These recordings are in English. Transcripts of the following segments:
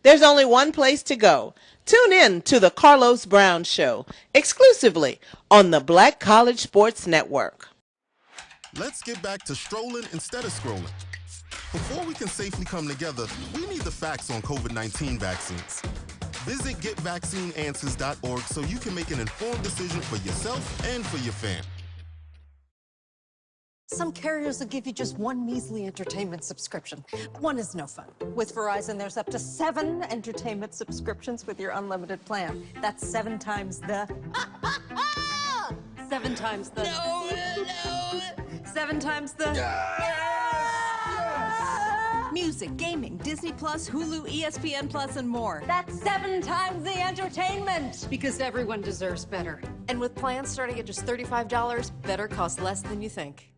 There's only one place to go. Tune in to the Carlos Brown Show, exclusively on the Black College Sports Network. Let's get back to strolling instead of scrolling. Before we can safely come together, we need the facts on COVID-19 vaccines. Visit getvaccineanswers.org so you can make an informed decision for yourself and for your family. Some carriers will give you just one measly entertainment subscription. One is no fun. With Verizon, there's up to 7 entertainment subscriptions with your unlimited plan. That's 7 times the... 7 times the... No. 7 times the... Music, gaming, Disney Plus, Hulu, ESPN Plus, and more. That's 7 times the entertainment. Because everyone deserves better. And with plans starting at just $35, better costs less than you think.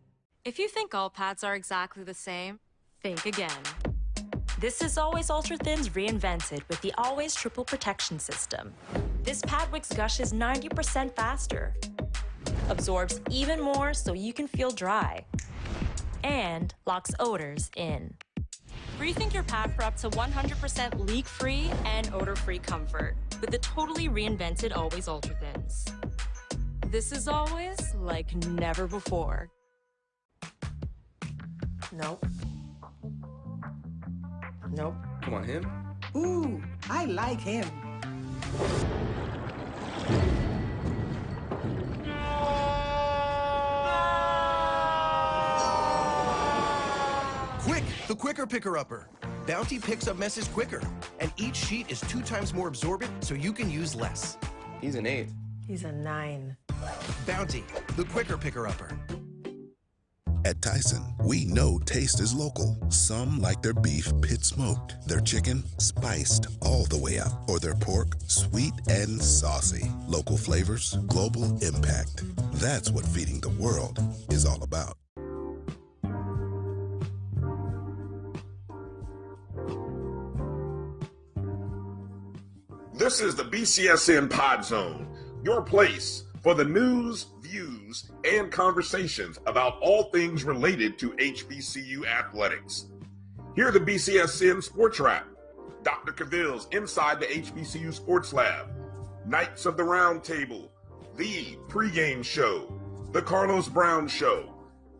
If you think all pads are exactly the same, think again. This is Always Ultra Thins reinvented with the Always Triple Protection System. This pad wicks gushes 90% faster, absorbs even more so you can feel dry, and locks odors in. Rethink your pad for up to 100% leak-free and odor-free comfort with the totally reinvented Always Ultra Thins. This is always like never before. Nope. Nope. Come on, him? Ooh, I like him. Quick, the quicker picker-upper. Bounty picks up messes quicker, and each sheet is 2 times more absorbent, so you can use less. He's an 8. He's a 9. Bounty, the quicker picker-upper. At Tyson, we know taste is local. Some like their beef pit smoked, their chicken spiced all the way up, or their pork sweet and saucy. Local flavors, global impact. That's what feeding the world is all about. This is the BCSN Pod Zone, your place for the news, views, and conversations about all things related to HBCU athletics. Here are the BCSN Sports Wrap, Dr. Cavil's Inside the HBCU Sports Lab, Knights of the Round Table, the pregame show, the Carlos Brown Show,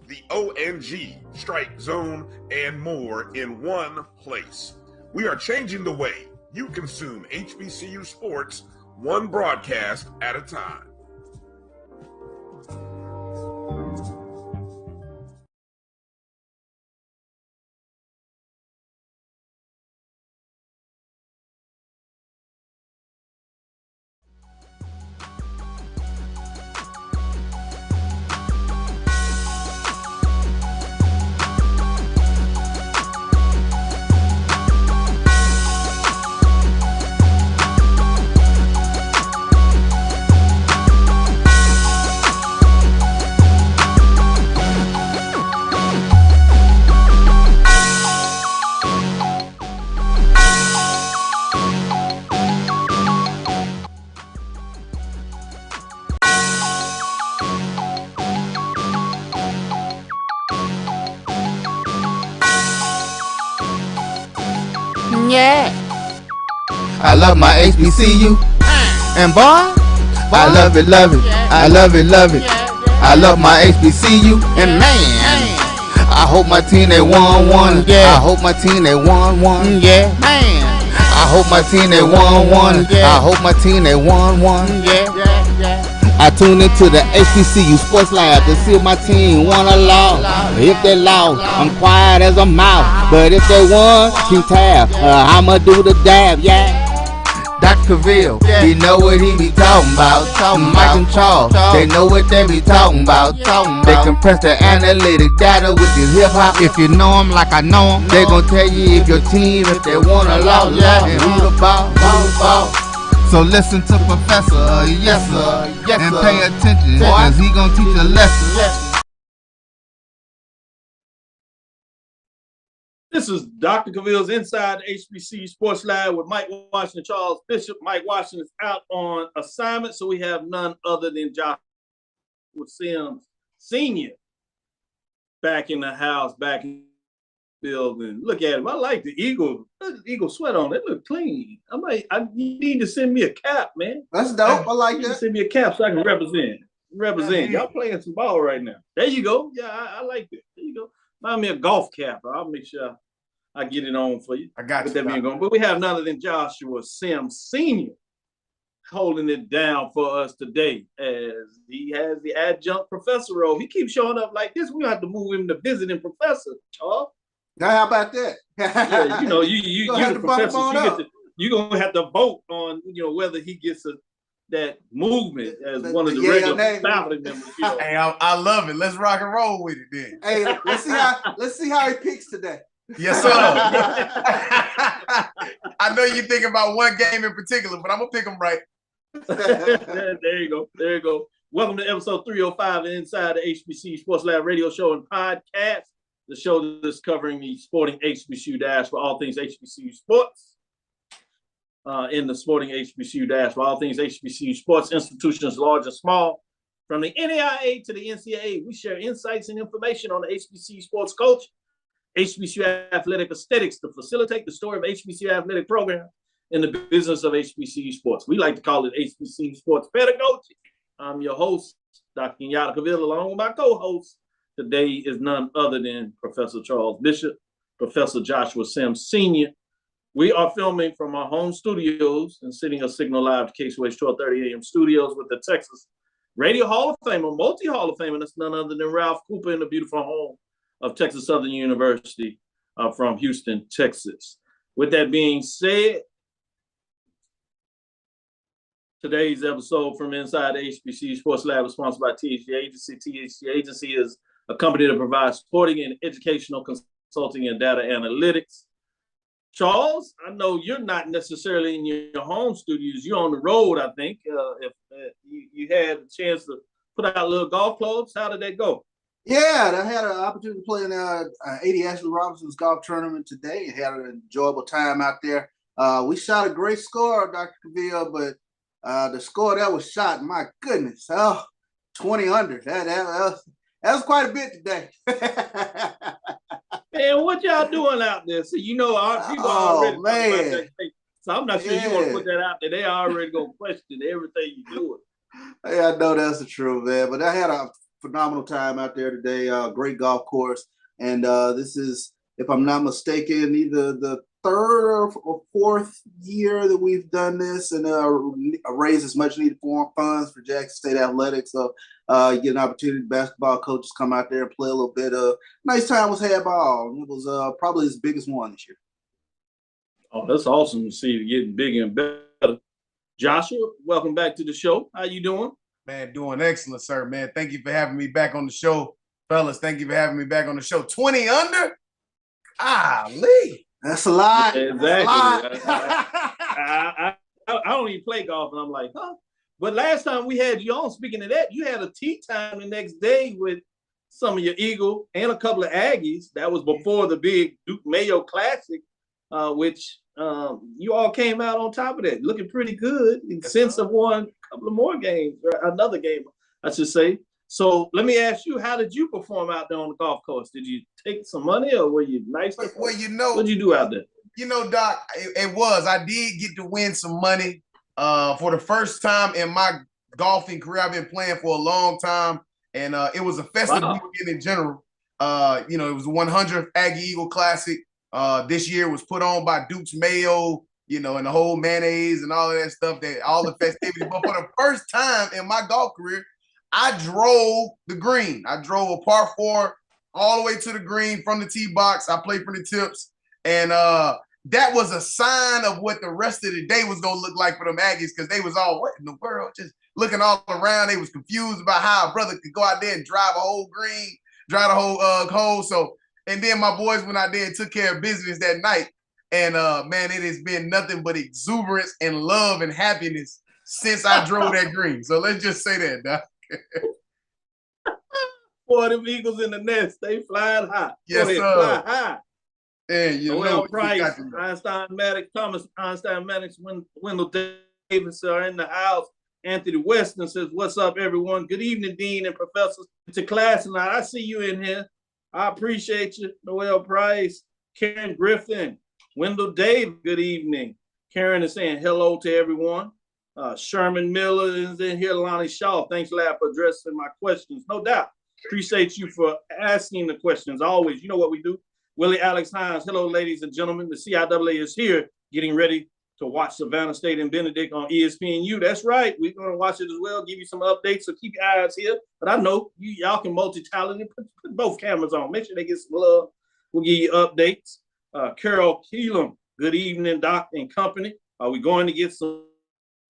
the ONG Strike Zone, and more in one place. We are changing the way you consume HBCU sports, one broadcast at a time. Yeah. I love my HBCU. And boy, I love it, love it. I love it, love it. I love my HBCU. And man, I hope my team they won one. Yeah. I hope my team they won one. Yeah. Man, I hope my team they won one. I hope my team they won one. Yeah. I tune into the HBCU Sports Lab to see if my team won or lost. If they lost, I'm quiet as a mouse. But if they won, keep tab. I'ma do the dab, yeah. Dr. Cavil, he know what he be talking about. Mike and Charles, they know what they be talking about. They compress the analytic data with this hip hop. If you know them like I know them, they gon' tell you if your team, if they won or lost, and who the ball. So listen to Professor, yes sir, and pay attention, cause he gon' teach a lesson. This is Dr. Cavil's Inside the HBCU Sports Lab with Mike Washington, Charles Bishop. Mike Washington is out on assignment, so we have none other than Joshua Sims Sr. back in the house, back in building. Look at him. I like the Eagle. Look at the Eagle sweat on. They look clean. You need to send me a cap, man. That's dope. I like that. Send me a cap so I can represent. Y'all playing some ball right now. There you go. Yeah, I like that. There you go. Find me a golf cap. I'll make sure I get it on for you. I got you. But we have none other than Joshua Sims Sr. holding it down for us today, as he has the adjunct professor role. He keeps showing up like this. We have to move him to visiting professor, Charles. Now, how about that? Yeah, you're the professor. You're gonna have to vote on, whether he gets that movement as one of the regular faculty members. Hey, I love it. Let's rock and roll with it then. Hey, let's see how he picks today. Yes, sir. I know you're thinking about one game in particular, but I'm gonna pick him right. There you go. Welcome to episode 305 Inside the HBCU Sports Lab radio show and podcast. The show that's covering the sporting HBCU dash for all things HBCU sports. In the sporting HBCU dash for all things HBCU sports institutions large and small. From the NAIA to the NCAA, we share insights and information on the HBCU sports culture, HBCU athletic aesthetics to facilitate the story of HBCU athletic program in the business of HBCU sports. We like to call it HBCU sports pedagogy. I'm your host, Dr. Kenyatta, Cavil, along with my co-host. Today is none other than Professor Charles Bishop, Professor Joshua Sims Sr. We are filming from our home studios and sitting a Signal Live to KSWH 1230 AM studios with the Texas Radio Hall of Famer, multi-Hall of Famer, that's none other than Ralph Cooper in the beautiful home of Texas Southern University from Houston, Texas. With that being said, today's episode from Inside the HBCU Sports Lab is sponsored by THG Agency. THG Agency is a company that provides sporting and educational consulting and data analytics. Charles, I know you're not necessarily in your home studios. You're on the road, I think. If you had a chance to put out little golf clubs, how did that go? Yeah, I had an opportunity to play in A.D. Ashley Robinson's golf tournament today. I had an enjoyable time out there. We shot a great score, Dr. Cavil, but the score that was shot, my goodness, 20 under. That was quite a bit today. Man, what y'all doing out there? So our people already man. That. So I'm not sure you want to put that out there. They already gonna question everything you doing. Yeah, I know that's the truth, man. But I had a phenomenal time out there today. Great golf course, and this is, if I'm not mistaken, either the third or fourth year that we've done this, and raised as much needed funds for Jackson State Athletics. So you get an opportunity, basketball coaches come out there and play a little bit. Nice time was had by all. It was probably his biggest one this year. Oh, that's awesome to see it getting bigger and better. Joshua, welcome back to the show. How you doing? Man, doing excellent, sir, man. Thank you for having me back on the show. Fellas, thank you for having me back on the show. 20 under? Lee. That's a lot. Yeah, exactly. I don't even play golf, and I'm like, huh? But last time we had you on, speaking of that, you had a tea time the next day with some of your Eagle and a couple of Aggies. That was before the big Duke Mayo Classic, which you all came out on top of that, looking pretty good. And since have won a couple of more games, or another game, I should say. So let me ask you, how did you perform out there on the golf course? Did you take some money, or were you nice? Well, what did you do out there? Doc, it was. I did get to win some money for the first time in my golfing career. I've been playing for a long time, and it was a festive weekend in general. It was the 100th Aggie Eagle Classic. This year was put on by Duke's Mayo, and the whole mayonnaise and all of that stuff, all the festivities. But for the first time in my golf career, I drove the green. I drove a par 4 all the way to the green from the tee box. I played for the tips. And that was a sign of what the rest of the day was going to look like for them Aggies, because they was all, what in the world? Just looking all around. They was confused about how a brother could go out there and drive a whole green, drive a whole hole. So, and then my boys went out there and took care of business that night. And, man, it has been nothing but exuberance and love and happiness since I drove that green. So let's just say that, Doc. Boy, them Eagles in the nest, they flying high. Yes, sir. Fly high. And Noel Price, Einstein Maddox, Thomas Einstein Maddox, Wendell Davis are in the house. Anthony Weston says, "What's up, everyone? Good evening, Dean and Professors. To class tonight. I see you in here. I appreciate you, Noel Price. Karen Griffin, Wendell Dave, good evening. Karen is saying hello to everyone. Sherman Miller is in here. Lonnie Shaw, thanks, Lab, for addressing my questions. No doubt. Appreciate you for asking the questions. Always, you know what we do. Willie Alex Hines, hello, ladies and gentlemen. The CIAA is here, getting ready to watch Savannah State and Benedict on ESPNU. That's right. We're going to watch it as well, give you some updates, so keep your eyes here. But I know y'all can multi-talent and put both cameras on. Make sure they get some love. We'll give you updates. Carol Keelam, good evening, Doc and company. Are we going to get some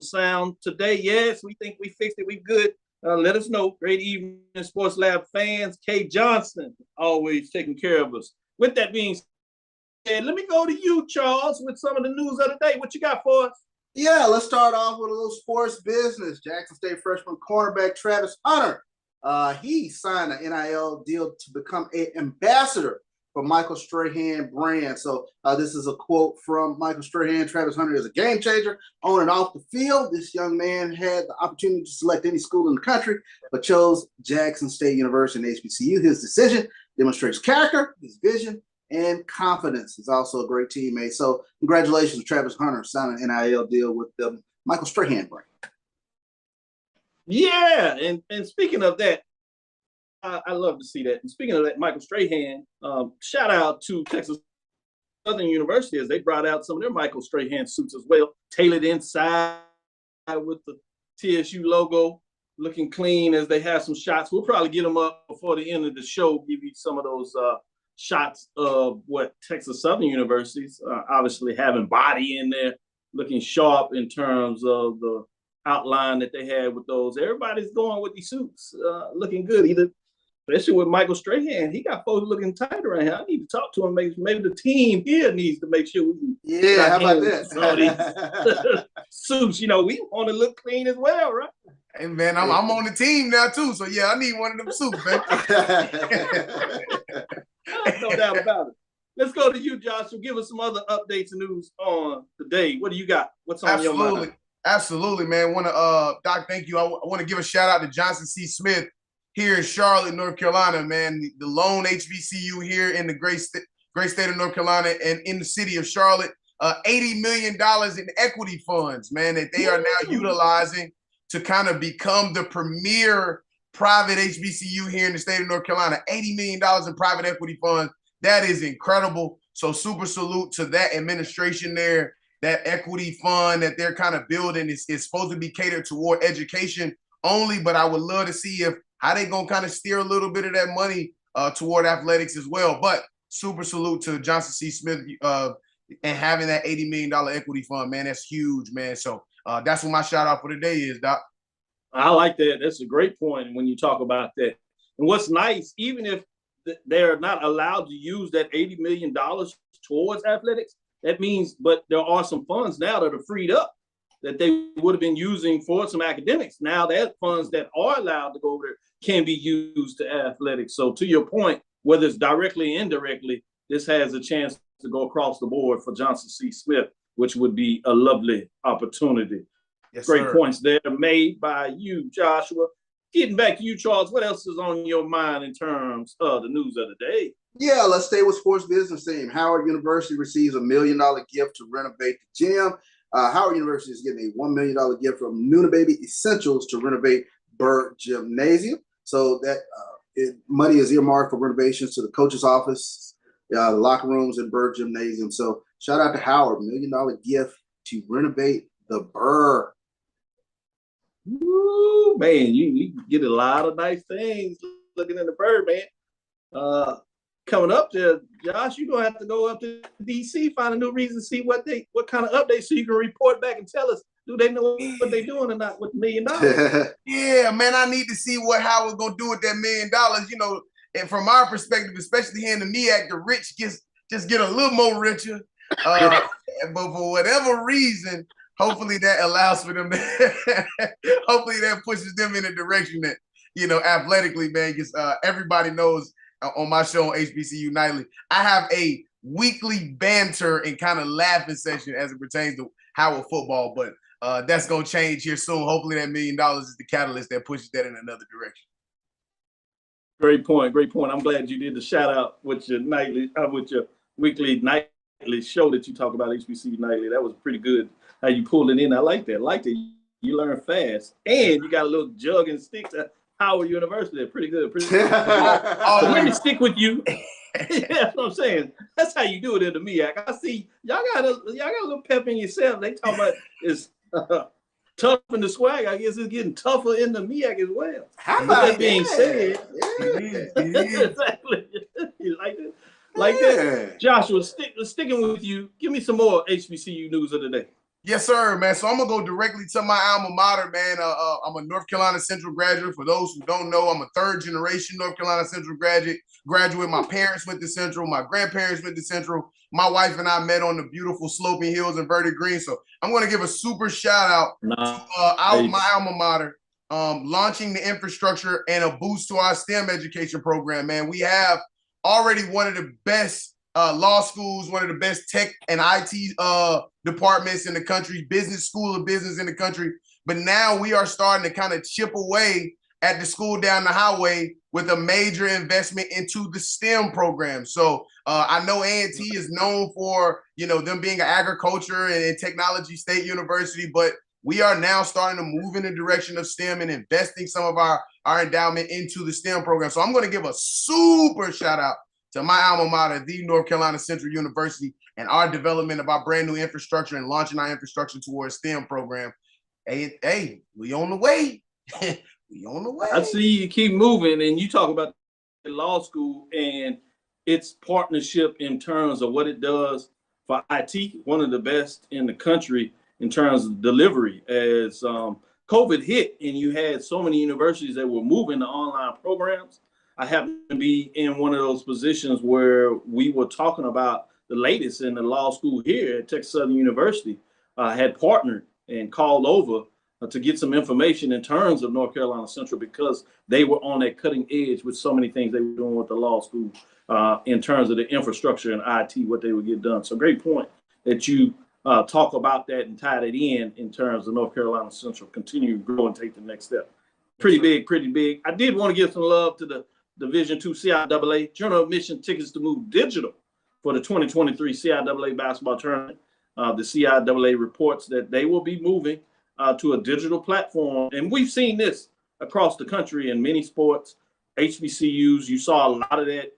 sound today? Yes, we think we fixed it. We good. Let us know. Great evening, Sports Lab fans. Kay Johnson, always taking care of us. With that being said, let me go to you, Charles, with some of the news of the day. What you got for us? Yeah, let's start off with a little sports business. Jackson State freshman cornerback Travis Hunter, he signed an NIL deal to become an ambassador for Michael Strahan brand. So this is a quote from Michael Strahan. Travis Hunter is a game changer on and off the field. This young man had the opportunity to select any school in the country, but chose Jackson State University and HBCU. His decision demonstrates character, his vision, and confidence. He's also a great teammate. So congratulations, Travis Hunter, signing an NIL deal with the Michael Strahan brand. Yeah, and speaking of that, I love to see that. And speaking of that, Michael Strahan, shout out to Texas Southern University as they brought out some of their Michael Strahan suits as well, tailored inside with the TSU logo, looking clean as they have some shots. We'll probably get them up before the end of the show, give you some of those shots of what Texas Southern University's obviously having body in there, looking sharp in terms of the outline that they had with those. Everybody's going with these suits, looking good, either. Especially with Michael Strahan, he got folks looking tight around here. I need to talk to him. Maybe the team here needs to make sure we can. Yeah, how about that? Suits, we want to look clean as well, right? Hey man, I'm on the team now too, so yeah, I need one of them suits, man. No doubt about it. Let's go to you, Joshua. Give us some other updates and news on today. What do you got? What's on your mind? Absolutely, man. Doc, thank you. I want to give a shout out to Johnson C. Smith here in Charlotte, North Carolina, man. The lone HBCU here in the great state of North Carolina and in the city of Charlotte. $80 million in equity funds, man, that they are now utilizing to kind of become the premier private HBCU here in the state of North Carolina. $80 million in private equity funds. That is incredible. So super salute to that administration there. That equity fund that they're kind of building is supposed to be catered toward education only, but I would love to see how they gonna kind of steer a little bit of that money toward athletics as well. But super salute to Johnson C. Smith and having that $80 million equity fund, man. That's huge, man. So that's what my shout out for today is, Doc. I like that. That's a great point when you talk about that. And what's nice, even if they're not allowed to use that $80 million towards athletics, that means, but there are some funds now that are freed up that they would have been using for some academics. Now that funds that are allowed to go over there can be used to athletics. So to your point, whether it's directly or indirectly, this has a chance to go across the board for Johnson C. Smith, which would be a lovely opportunity. Yes, Great sir. points there made by you, Joshua. Getting back to you, Charles, what else is on your mind in terms of the news of the day? Yeah, let's stay with sports business theme. Howard University receives $1 million gift to renovate the gym. Howard University is getting a $1 million gift from Nuna Baby Essentials to renovate Byrd Gymnasium. So that money is earmarked for renovations to the coach's office, the locker rooms, and Byrd Gymnasium. So shout out to Howard, $1 million gift to renovate the Byrd. Woo, man, you get a lot of nice things looking in the Byrd, man. Coming up there, Josh, you're gonna have to go up to DC, find a new reason to see what kind of updates so you can report back and tell us, do they know what they're doing or not with $1 million? Yeah, man, I need to see what Howard's gonna do with that $1 million. And from our perspective, especially here in the MEAC, the rich just get a little more richer. But for whatever reason, hopefully that allows for them to, hopefully that pushes them in a direction that, athletically, man, because everybody knows on my show on HBCU Nightly, I have a weekly banter and kind of laughing session as it pertains to Howard football, but that's going to change here soon. Hopefully that $1 million is the catalyst that pushes that in another direction. Great point. I'm glad you did the shout out with your nightly, with your weekly, nightly show that you talk about HBCU nightly. That was pretty good. How you pulled it in. I like that. Like that. You learn fast, and you got a little jug and sticks at Howard University. Pretty good. Pretty good. So let me stick with you. Yeah, that's what I'm saying. That's how you do it in the MEAC. I see y'all got a little pep in yourself. They talk about it's tough in the swag. I guess it's getting tougher in the MEAC as well. How about that being said, exactly. You like it? Like that? Joshua, sticking with you. Give me some more HBCU news of the day. Yes, sir, man. So I'm gonna go directly to my alma mater, man. I'm a North Carolina Central graduate. For those who don't know, I'm a third-generation North Carolina Central graduate. My parents went to Central. My grandparents went to Central. My wife and I met on the beautiful sloping hills in Verde Green. So I'm gonna give a super shout out to my alma mater, launching the infrastructure and a boost to our STEM education program. Man, we have already one of the best law schools, one of the best tech and IT departments in the country, business school of business in the country. But now we are starting to kind of chip away at the school down the highway with a major investment into the STEM program. So I know A&T is known for, them being an agriculture and technology state university, but we are now starting to move in the direction of STEM and investing some of our endowment into the STEM program. So I'm going to give a super shout out to my alma mater, the North Carolina Central University, and our development of our brand new infrastructure and launching our infrastructure towards STEM program. Hey, we on the way. We on the way. I see you keep moving, and you talk about the law school and its partnership in terms of what it does for IT, one of the best in the country in terms of delivery. As COVID hit and you had so many universities that were moving to online programs, I happened to be in one of those positions where we were talking about the latest in the law school here at Texas Southern University, had partnered and called over to get some information in terms of North Carolina Central because they were on that cutting edge with so many things they were doing with the law school in terms of the infrastructure and IT, what they would get done. So great point that you talk about that and tie that in terms of North Carolina Central continue to grow and take the next step. Pretty big. I did want to give some love to the Division II CIAA Journal Admission tickets to move digital for the 2023 CIAA basketball tournament. The CIAA reports that they will be moving to a digital platform. And we've seen this across the country in many sports, HBCUs. You saw a lot of that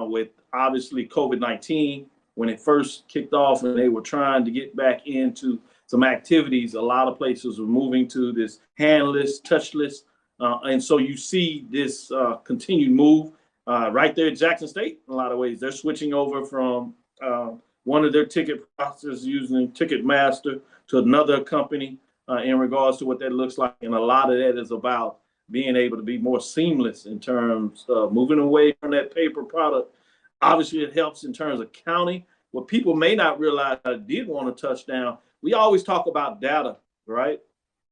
with obviously COVID-19 when it first kicked off and they were trying to get back into some activities. A lot of places were moving to this handless, touchless. And so you see this continued move right there at Jackson State. In a lot of ways, they're switching over from one of their ticket processors using Ticketmaster to another company in regards to what that looks like. And a lot of that is about being able to be more seamless in terms of moving away from that paper product. Obviously, it helps in terms of counting. What people may not realize I did want to touch down, we always talk about data, right?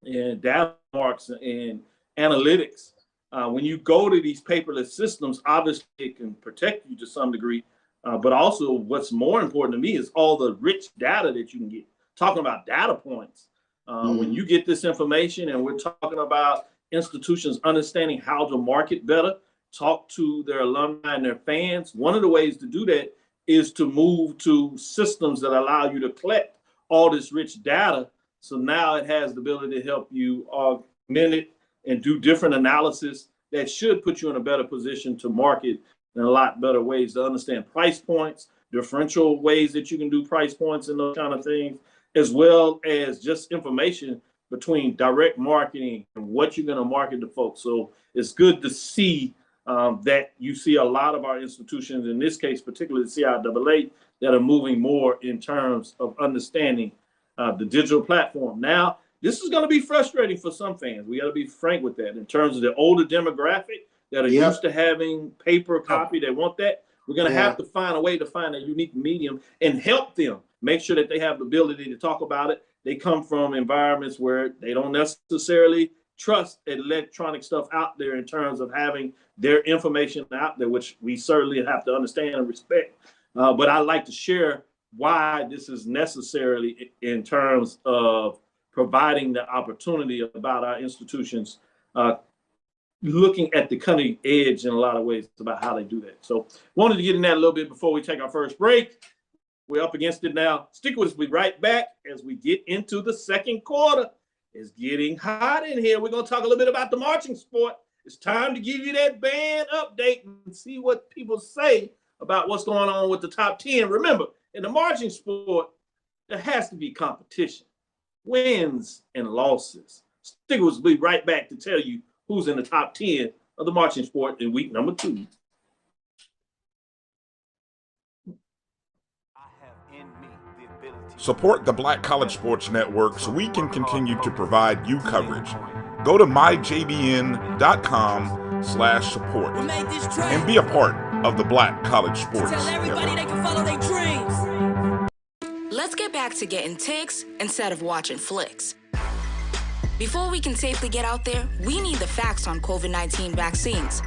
And data marks and analytics. When you go to these paperless systems, obviously it can protect you to some degree, but also what's more important to me is all the rich data that you can get. Talking about data points. When you get this information, and we're talking about institutions understanding how to market better, talk to their alumni and their fans, one of the ways to do that is to move to systems that allow you to collect all this rich data. So now it has the ability to help you augment it and do different analysis that should put you in a better position to market in a lot better ways to understand price points, differential ways that you can do price points and those kind of things, as well as just information between direct marketing and what you're going to market to folks. So it's good to see that you see a lot of our institutions, in this case, particularly the CIAA, that are moving more in terms of understanding the digital platform. Now, this is going to be frustrating for some fans. We got to be frank with that. In terms of the older demographic that are used to having paper copy, they want that. We're going to have to find a way to find a unique medium and help them make sure that they have the ability to talk about it. They come from environments where they don't necessarily trust electronic stuff out there in terms of having their information out there, which we certainly have to understand and respect. But I like to share why this is necessarily in terms of providing the opportunity about our institutions looking at the cutting edge in a lot of ways about how they do that. So wanted to get in that a little bit before we take our first break. We're up against it now. Stick with us. We'll be right back as we get into the second quarter. It's getting hot in here. We're going to talk a little bit about the marching sport. It's time to give you that band update and see what people say about what's going on with the top 10. Remember, in the marching sport, there has to be competition, wins and losses. Stick with us. We'll be right back to tell you who's in the top 10 of the marching sport in week number 2. Support the Black College Sports Network so we can continue to provide you coverage. Go to myjbn.com/support and be a part of the Black College Sports Network. Let's get back to getting ticks instead of watching flicks. Before we can safely get out there, we need the facts on COVID-19 vaccines.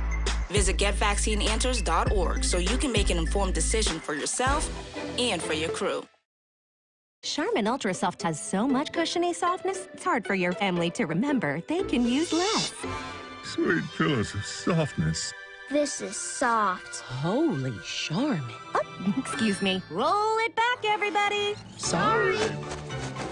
Visit getvaccineanswers.org so you can make an informed decision for yourself and for your crew. Charmin Ultra Soft has so much cushiony softness, it's hard for your family to remember they can use less. Sweet pillows of softness. This is soft. Holy Charmin. Oh, excuse me. Roll it back, everybody. Sorry.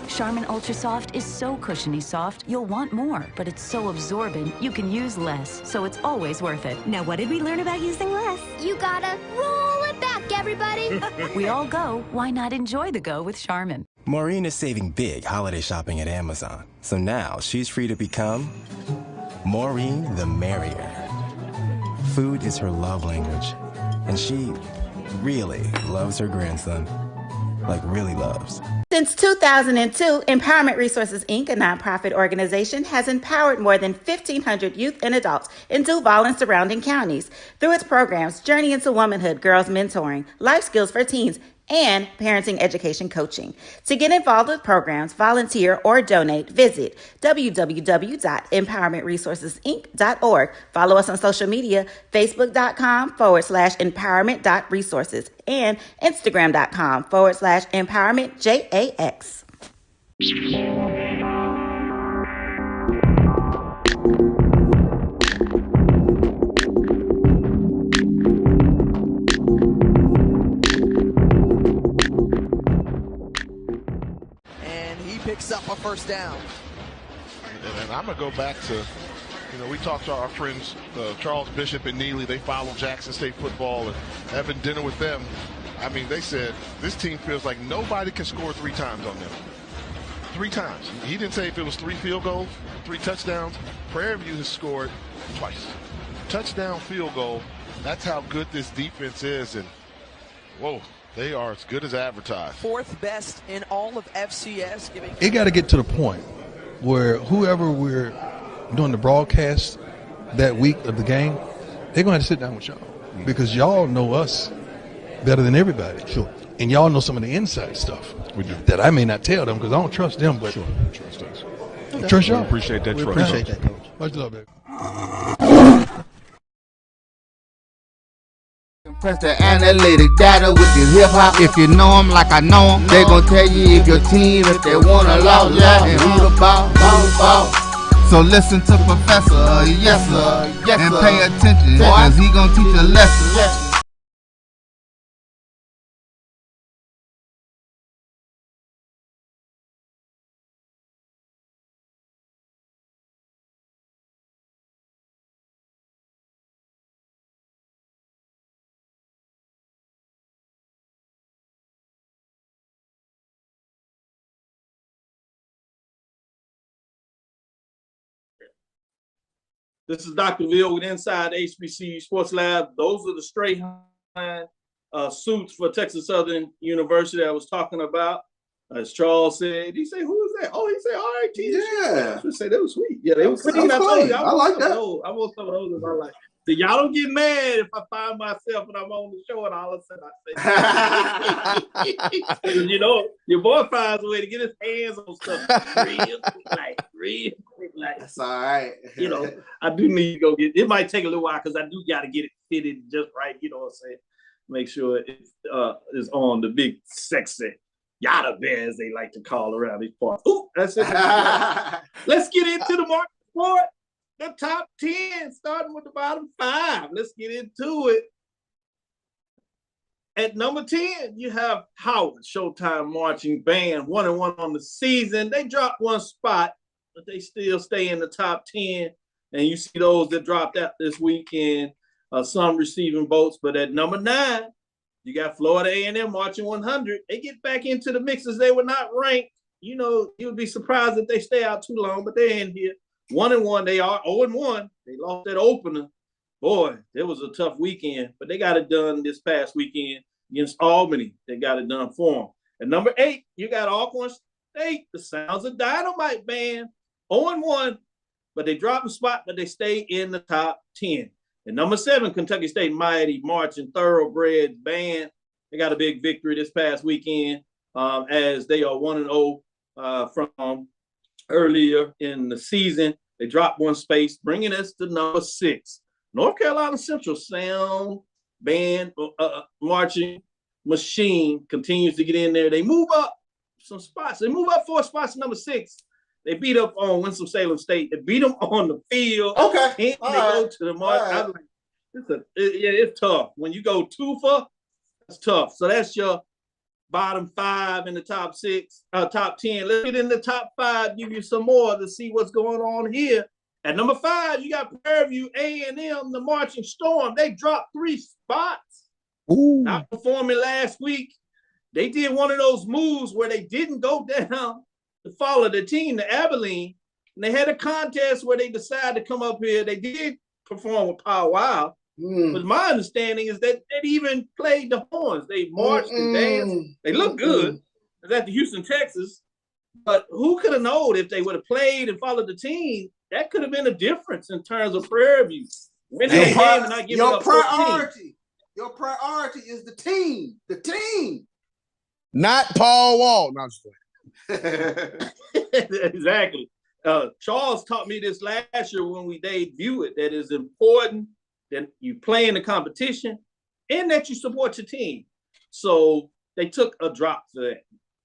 Charmin Ultra Soft is so cushiony soft, you'll want more, but it's so absorbent, you can use less, so it's always worth it. Now, what did we learn about using less? You gotta roll it back, everybody. We all go. Why not enjoy the go with Charmin? Maureen is saving big holiday shopping at Amazon, so now she's free to become Maureen the Merrier. Food is her love language, and she really loves her grandson. Like, really loves. Since 2002, Empowerment Resources, Inc., a nonprofit organization, has empowered more than 1,500 youth and adults in Duval and surrounding counties through its programs Journey into Womanhood, Girls Mentoring, Life Skills for Teens, and Parenting Education Coaching. To get involved with programs, volunteer, or donate, visit www.empowermentresourcesinc.org. Follow us on social media, facebook.com/empowerment.resources and instagram.com/empowermentjax. Picks up a first down. And I'm going to go back to, we talked to our friends, Charles Bishop and Neely. They follow Jackson State football and having dinner with them. I mean, they said this team feels like nobody can score 3 times on them. 3 times. He didn't say if it was 3 field goals, 3 touchdowns. Prairie View has scored twice. Touchdown, field goal. That's how good this defense is. And, whoa. They are as good as advertised. 4th best in all of FCS. It got to get to the point where whoever we're doing the broadcast that week of the game, they're going to have to sit down with y'all because y'all know us better than everybody. Sure. And y'all know some of the inside stuff we do. That I may not tell them because I don't trust them. But sure. Trust us. Okay. Trust y'all. We appreciate that trust. Appreciate that, Coach. Much love, baby. Press the analytic data with your hip hop. If you know them like I know them, they gon' tell you if your team, if they wanna lose, and who the ball. So listen to Professor, yes sir, and pay attention, cause he gon' teach a lesson. This is Dr. Ville with Inside HBCU Sports Lab. Those are the straight line suits for Texas Southern University I was talking about. As Charles said, he said, "Who is that?" Oh, he said, "All right, Yeah. I say they were sweet. Yeah, they were clean. I like that. I want some of those in my life. So y'all don't get mad if I find myself and I'm on the show and all of a sudden I say, your boy finds a way to get his hands on stuff real quick, like. That's all right. I do need to go get. It might take a little while because I do got to get it fitted just right. You know what I'm saying? Make sure it is on the big sexy yada bear, as they like to call around these parts. Ooh, that's it. Let's get into the market sport. the top 10, starting with the bottom 5. Let's get into it. At number 10, you have Howard Showtime Marching Band, 1-1 on the season. They dropped one spot, but they still stay in the top 10. And you see those that dropped out this weekend, some receiving votes. But at number 9, you got Florida A&M Marching 100. They get back into the mixes. They were not ranked. You know, you would be surprised if they stay out too long, but they're in here. 1-1, they are 0-1. They lost that opener. Boy, it was a tough weekend, but they got it done this past weekend against Albany. They got it done for them. At number 8, you got Alcorn State, the Sounds of Dynamite Band, 0-1, but they dropped a spot, but they stay in the top 10. At number 7, Kentucky State Mighty Marching Thoroughbreds Band. They got a big victory this past weekend as they are 1-0 from earlier in the season. They dropped one space, bringing us to number 6. North Carolina Central Sound Band Marching Machine continues to get in there. They move up some spots. They move up 4 spots to number 6. They beat up on Winston-Salem State. They beat them on the field. Okay. And they go to the march. Right. It's tough. When you go too far, it's tough. So that's your bottom 5 in the top 6, top 10. Let's get in the top 5, give you some more to see what's going on here. At number 5, you got Prairie View A&M, the Marching Storm. They dropped 3 spots. Ooh. Not performing last week. They did one of those moves where they didn't go down to follow the team, the Abilene, and they had a contest where they decided to come up here. They did perform with Power Wow, but my understanding is that they even played the horns. They marched and danced. They looked good. It was at the Houston, Texas. But who could have known if they would have played and followed the team? That could have been a difference in terms of Prairie View. Your priority is the team. The team. Not Paul Wall. No, I'm just playing. Exactly. Charles taught me this last year when we debuted it, that it's important that you play in the competition and that you support your team. So they took a drop for that.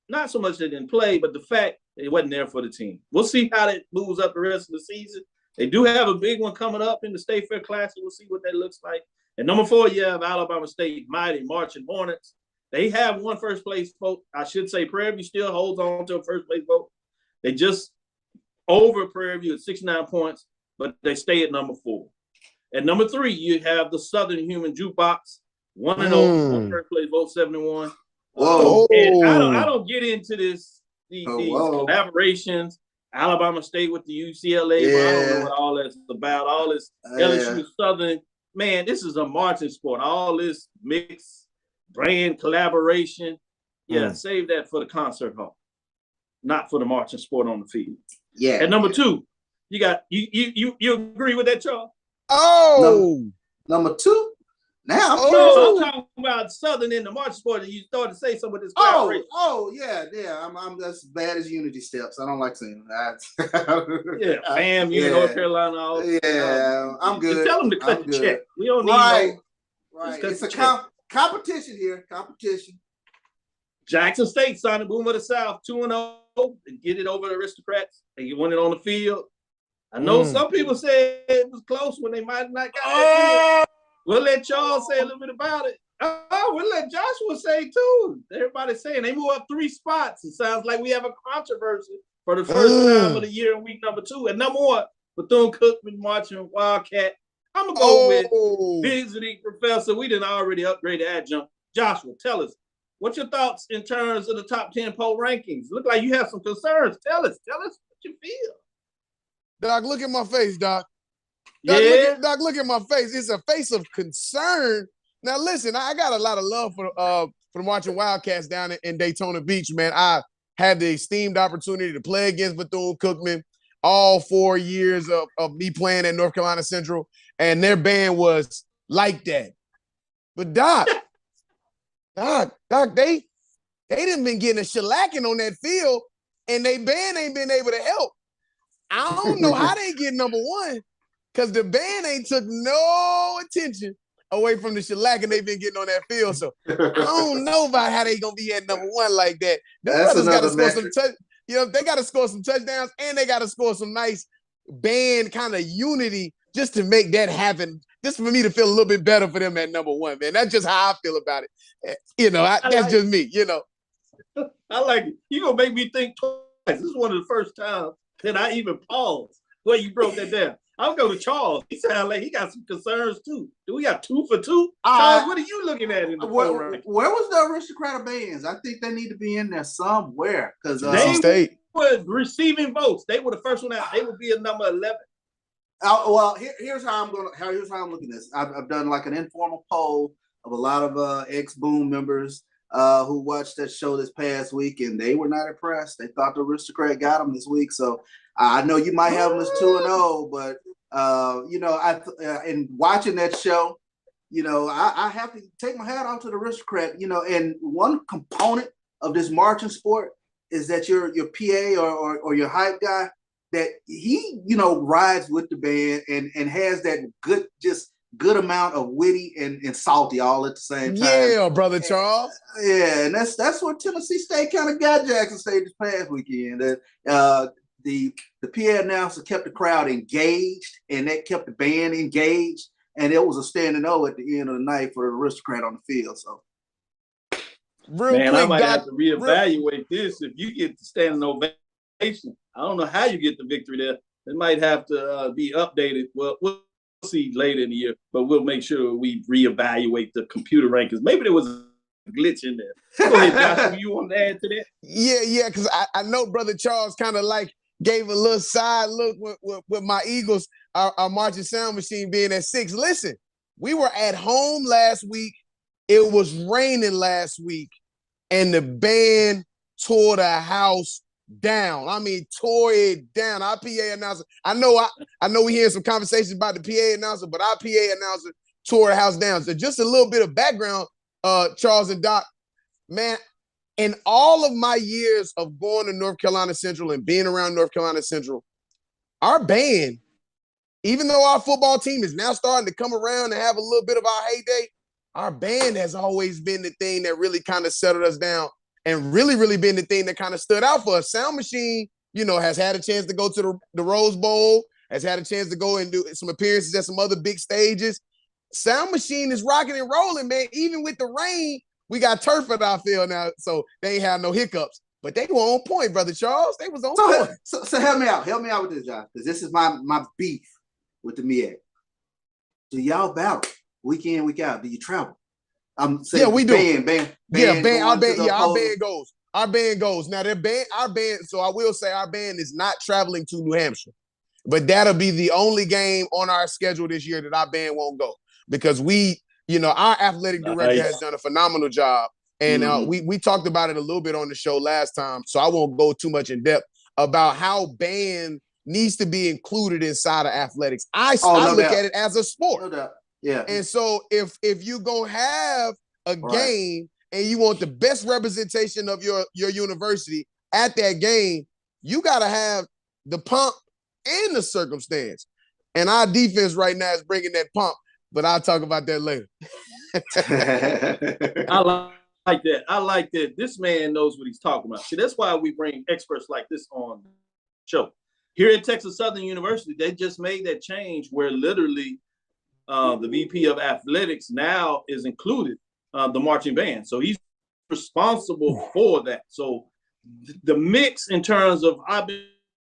Not so much they didn't play, but the fact it wasn't there for the team. We'll see how that moves up the rest of the season. They do have a big one coming up in the State Fair Classic. We'll see what that looks like. At number 4, you have Alabama State Mighty Marching Hornets. They have one first place vote. I should say Prairie View still holds on to a first place vote. They just over Prairie View at 69 points, but they stay at number 4. At number 3, you have the Southern Human Jukebox, 1-0, one first place vote, 71. Whoa! And I don't get into these collaborations. Alabama State with the UCLA. Yeah. I don't know what all that's about. All this LSU Southern. Man, this is a marching sport. All this mix, brand collaboration. Yeah, save that for the concert hall, not for the marching sport on the field. Yeah. At number 2, you got you agree with that, Charles? Oh, number 2. Now I'm talking about Southern in the marching sport, and you started to say some of this. Yeah. I'm just as bad as Unity Steps. I don't like saying that. Yeah, FAMU, North Carolina. I'm good. Just tell them to cut the check. We don't need right. It's a competition here. Competition. Jackson State, Sonic Boom of the South, 2-0, and get it over the Aristocrats. They won it on the field. I know some people said it was close when they might not got it. We'll let Charles say a little bit about it. We'll let Joshua say too. Everybody's saying they move up 3 spots. It sounds like we have a controversy for the first time of the year in week number 2. And number 1, Bethune-Cookman Marching Wildcat. I'm going to go with visiting professor. We didn't already upgrade the adjunct. Joshua, tell us, what's your thoughts in terms of the top 10 poll rankings? Look like you have some concerns. Tell us what you feel. Doc, look at my face, Doc. Doc, look at my face. It's a face of concern. Now, listen, I got a lot of love for the Marching Wildcats down in Daytona Beach, man. I had the esteemed opportunity to play against Bethune-Cookman all 4 years of me playing at North Carolina Central, and their band was like that. But Doc, they done been getting a shellacking on that field, and they band ain't been able to help. I don't know how they get number 1. Because the band ain't took no attention away from the shellacking they've been getting on that field. So I don't know about how they gonna be at number 1 like that. The brothers gotta score some they gotta score some touchdowns and they gotta score some nice band kind of unity just to make that happen, just for me to feel a little bit better for them at number one, man. That's just how I feel about it. That's just me, I like it. You're going to make me think twice. This is one of the first times that I even paused where you broke that down. I'll go to Charles. He sounds like he got some concerns too. Do we got 2 for 2? Charles, what are you looking at in the where was the aristocratic bands? I think they need to be in there somewhere because they were receiving votes. They were the first one out. They would be a number 11. Well, here's how I'm looking at this. I've done like an informal poll of a lot of ex-Boom members who watched that show this past week, and they were not impressed. They thought the aristocrat got them this week. So I know you might have them as 2-0, but in watching that show, I have to take my hat off to the aristocrat. And one component of this marching sport is that your PA or your hype guy, that he rides with the band and has that good amount of witty and salty all at the same time. Yeah, brother Charles. And that's what Tennessee State kind of got Jackson State this past weekend. The PA announcer kept the crowd engaged, and that kept the band engaged, and it was a standing O at the end of the night for the aristocrat on the field. So, I might have to reevaluate this if you get the standing ovation. I don't know how you get the victory there. It might have to be updated. Well, we'll see later in the year, but we'll make sure we reevaluate the computer rankings. Maybe there was a glitch in there. Go ahead, Josh. You want to add to that? Yeah, because I know brother Charles kind of like gave a little side look with my Eagles, our marching sound machine being at 6. Listen, we were at home last week. It was raining last week, and the band tore the house down. I mean, tore it down. Our PA announcer, I know we hear some conversations about the PA announcer, but our PA announcer tore the house down. So just a little bit of background, Charles and Doc, man, in all of my years of going to North Carolina Central and being around North Carolina Central, our band, even though our football team is now starting to come around and have a little bit of our heyday, our band has always been the thing that really kind of settled us down and really, really been the thing that kind of stood out for us. Sound Machine, has had a chance to go to the Rose Bowl, has had a chance to go and do some appearances at some other big stages. Sound Machine is rocking and rolling, man. Even with the rain, we got turf at our field now, so they ain't have no hiccups. But they were on point, brother Charles. They was on point. So help me out. Help me out with this, Josh, because this is my beef with the MEAC. Do y'all battle week in, week out? Do you travel? I'm saying, yeah, we do. Our band goes. Now our band. So I will say our band is not traveling to New Hampshire, but that'll be the only game on our schedule this year that our band won't go, because our athletic director has done a phenomenal job, and we talked about it a little bit on the show last time, so I won't go too much in depth about how band needs to be included inside of athletics. I look at it as a sport. No doubt. Yeah. And so if you gonna have a game and you want the best representation of your university at that game, you gotta have the pomp and the circumstance. And our defense right now is bringing that pomp, but I'll talk about that later. I like that. I like that. This man knows what he's talking about. See, that's why we bring experts like this on the show. Here at Texas Southern University, they just made that change where literally the VP of athletics now is included the marching band. So he's responsible for that. So the mix in terms of, I've been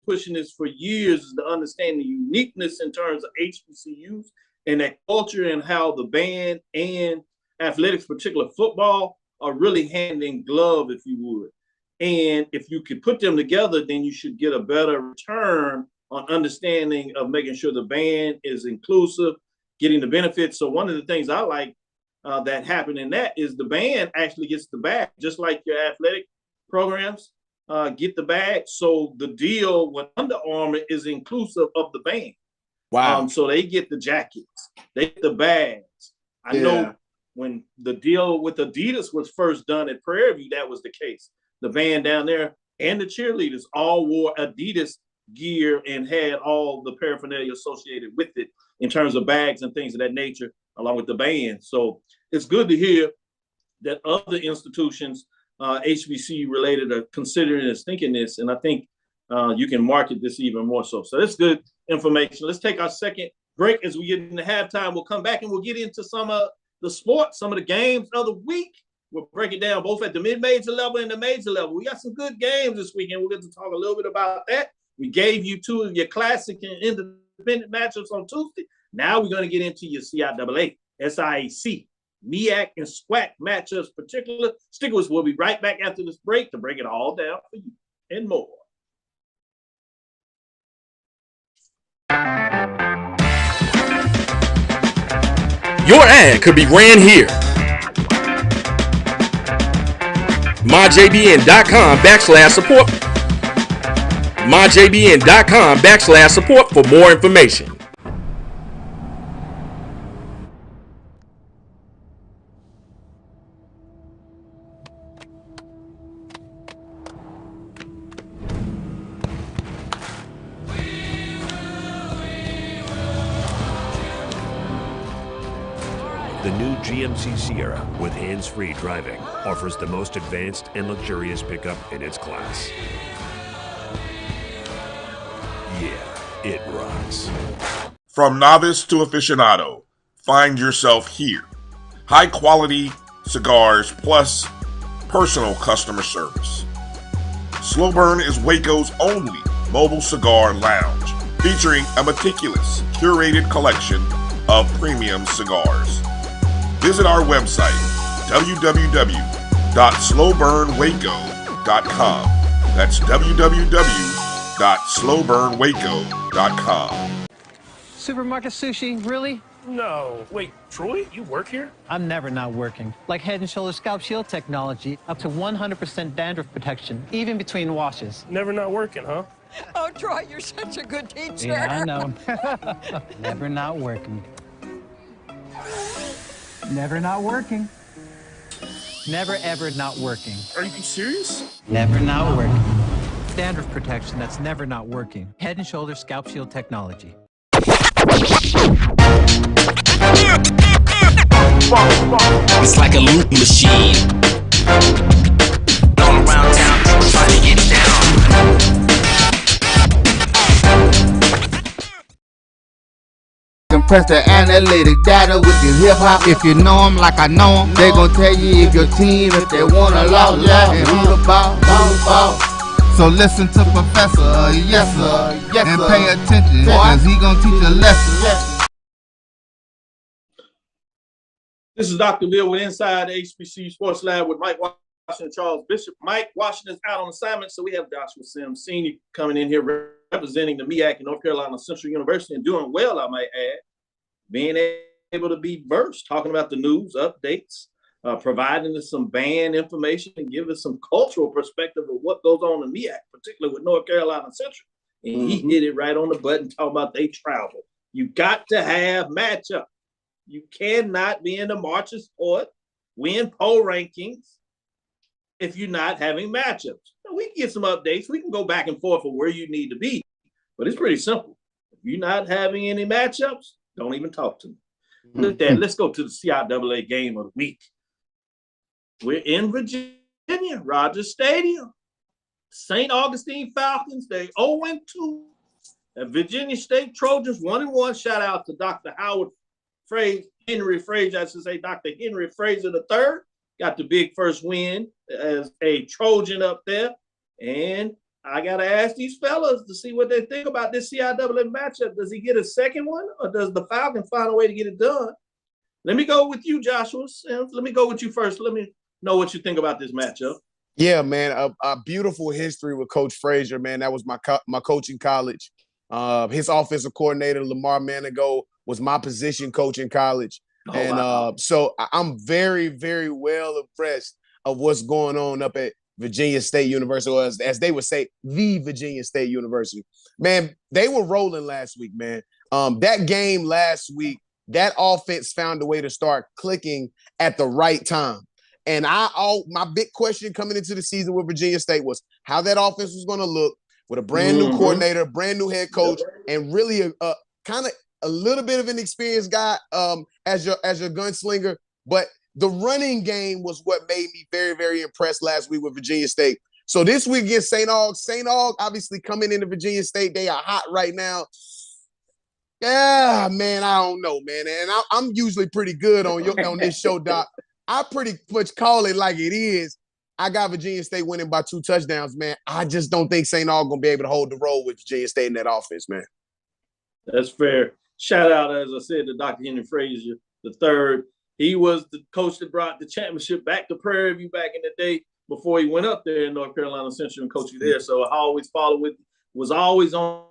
pushing this for years, is to understand the uniqueness in terms of HBCUs and that culture and how the band and athletics, particularly football, are really hand in glove, if you would. And if you could put them together, then you should get a better return on understanding of making sure the band is inclusive, getting the benefits. So one of the things I like that happened in that is the band actually gets the bag, just like your athletic programs get the bag. So the deal with Under Armour is inclusive of the band. Wow. So they get the jackets, they get the bags. I know when the deal with Adidas was first done at Prairie View, that was the case. The band down there and the cheerleaders all wore Adidas gear and had all the paraphernalia associated with it in terms of bags and things of that nature, along with the band. So it's good to hear that other institutions, HBCU related, are considering this, thinking this, and I think you can market this even more so. So that's good. information. Let's take our second break as we get into halftime. We'll come back and we'll get into some of the sports, some of the games of the week. We'll break it down both at the mid-major level and the major level. We got some good games this weekend. We'll get to talk a little bit about that. We gave you two of your classic and independent matchups on Tuesday. Now we're going to get into your CIAA, SIAC, MEAC, and SWAC matchups particular. Stick with us. We'll be right back after this break to break it all down for you and more. Your ad could be ran here. MyJBN.com/support. MyJBN.com/support for more information. The new GMC Sierra with hands-free driving offers the most advanced and luxurious pickup in its class. Yeah, it rocks. From novice to aficionado, find yourself here. High quality cigars plus personal customer service. Slow Burn is Waco's only mobile cigar lounge, featuring a meticulous, curated collection of premium cigars. Visit our website, www.slowburnwaco.com. That's www.slowburnwaco.com. Supermarket sushi, really? No. Wait, Troy, you work here? I'm never not working. Like Head & Shoulders Scalp Shield technology, up to 100% dandruff protection, even between washes. Never not working, huh? Oh, Troy, you're such a good teacher. Yeah, I know. Never not working. Never not working. Never, ever not working. Are you serious? Never not working. Dandruff protection that's never not working. Head & Shoulders Scalp Shield technology. It's like a loop machine. All around town, people trying to get down. Compress the analytic data with your hip hop. If you know them like I know them, they gon' tell you if your team, if they wanna loud and who the ball. So listen to Professor, yes sir, and pay attention, cause he gon' teach a lesson. This is Dr. Bill with Inside the HBCU Sports Lab with Mike Washington and Charles Bishop. Mike Washington's out on assignment, so we have Joshua Sims Sr. coming in here representing the MEAC in North Carolina Central University and doing well, I might add. Being able to be versed, talking about the news, updates, providing us some band information and giving us some cultural perspective of what goes on in MEAC, particularly with North Carolina Central. And he hit it right on the button, talking about they travel. You got to have matchup. You cannot be in the Marching Sport, win poll rankings if you're not having matchups. Now, we can get some updates. We can go back and forth for where you need to be, but it's pretty simple. If you're not having any matchups, don't even talk to me. Look at that. Let's go to the CIAA game of the week. We're in Virginia, Rogers Stadium. St. Augustine Falcons, they 0-2. And Virginia State Trojans 1-1. Shout out to Dr. Henry Fraser, I should say Dr. Henry Fraser III. Got the big first win as a Trojan up there. And I got to ask these fellas to see what they think about this CIAA matchup. Does he get a second one, or does the Falcons find a way to get it done? Let me go with you, Joshua. Let me go with you first. Let me know what you think about this matchup. Yeah, man, a beautiful history with Coach Frazier, man. That was my coach in college. His offensive coordinator, Lamar Manigo, was my position coach in college. Oh, and wow. So I'm very, very well impressed of what's going on up at Virginia State University, or as they would say, the Virginia State University. Man, they were rolling last week, man. That game last week, that offense found a way to start clicking at the right time. And my big question coming into the season with Virginia State was how that offense was going to look with a brand new coordinator, brand new head coach, and really a kind of a little bit of an experienced guy as your gunslinger. But the running game was what made me very, very impressed last week with Virginia State. So this week against St. Aug, obviously coming into Virginia State, they are hot right now. Yeah, man, I don't know, man. And I'm usually pretty good on this show, Doc. I pretty much call it like it is. I got Virginia State winning by 2 touchdowns, man. I just don't think St. Aug gonna be able to hold the road with Virginia State in that offense, man. That's fair. Shout out, as I said, to Dr. Henry Frazier III. He was the coach that brought the championship back to Prairie View back in the day before he went up there in North Carolina Central and coaching there. So I always followed with, was always on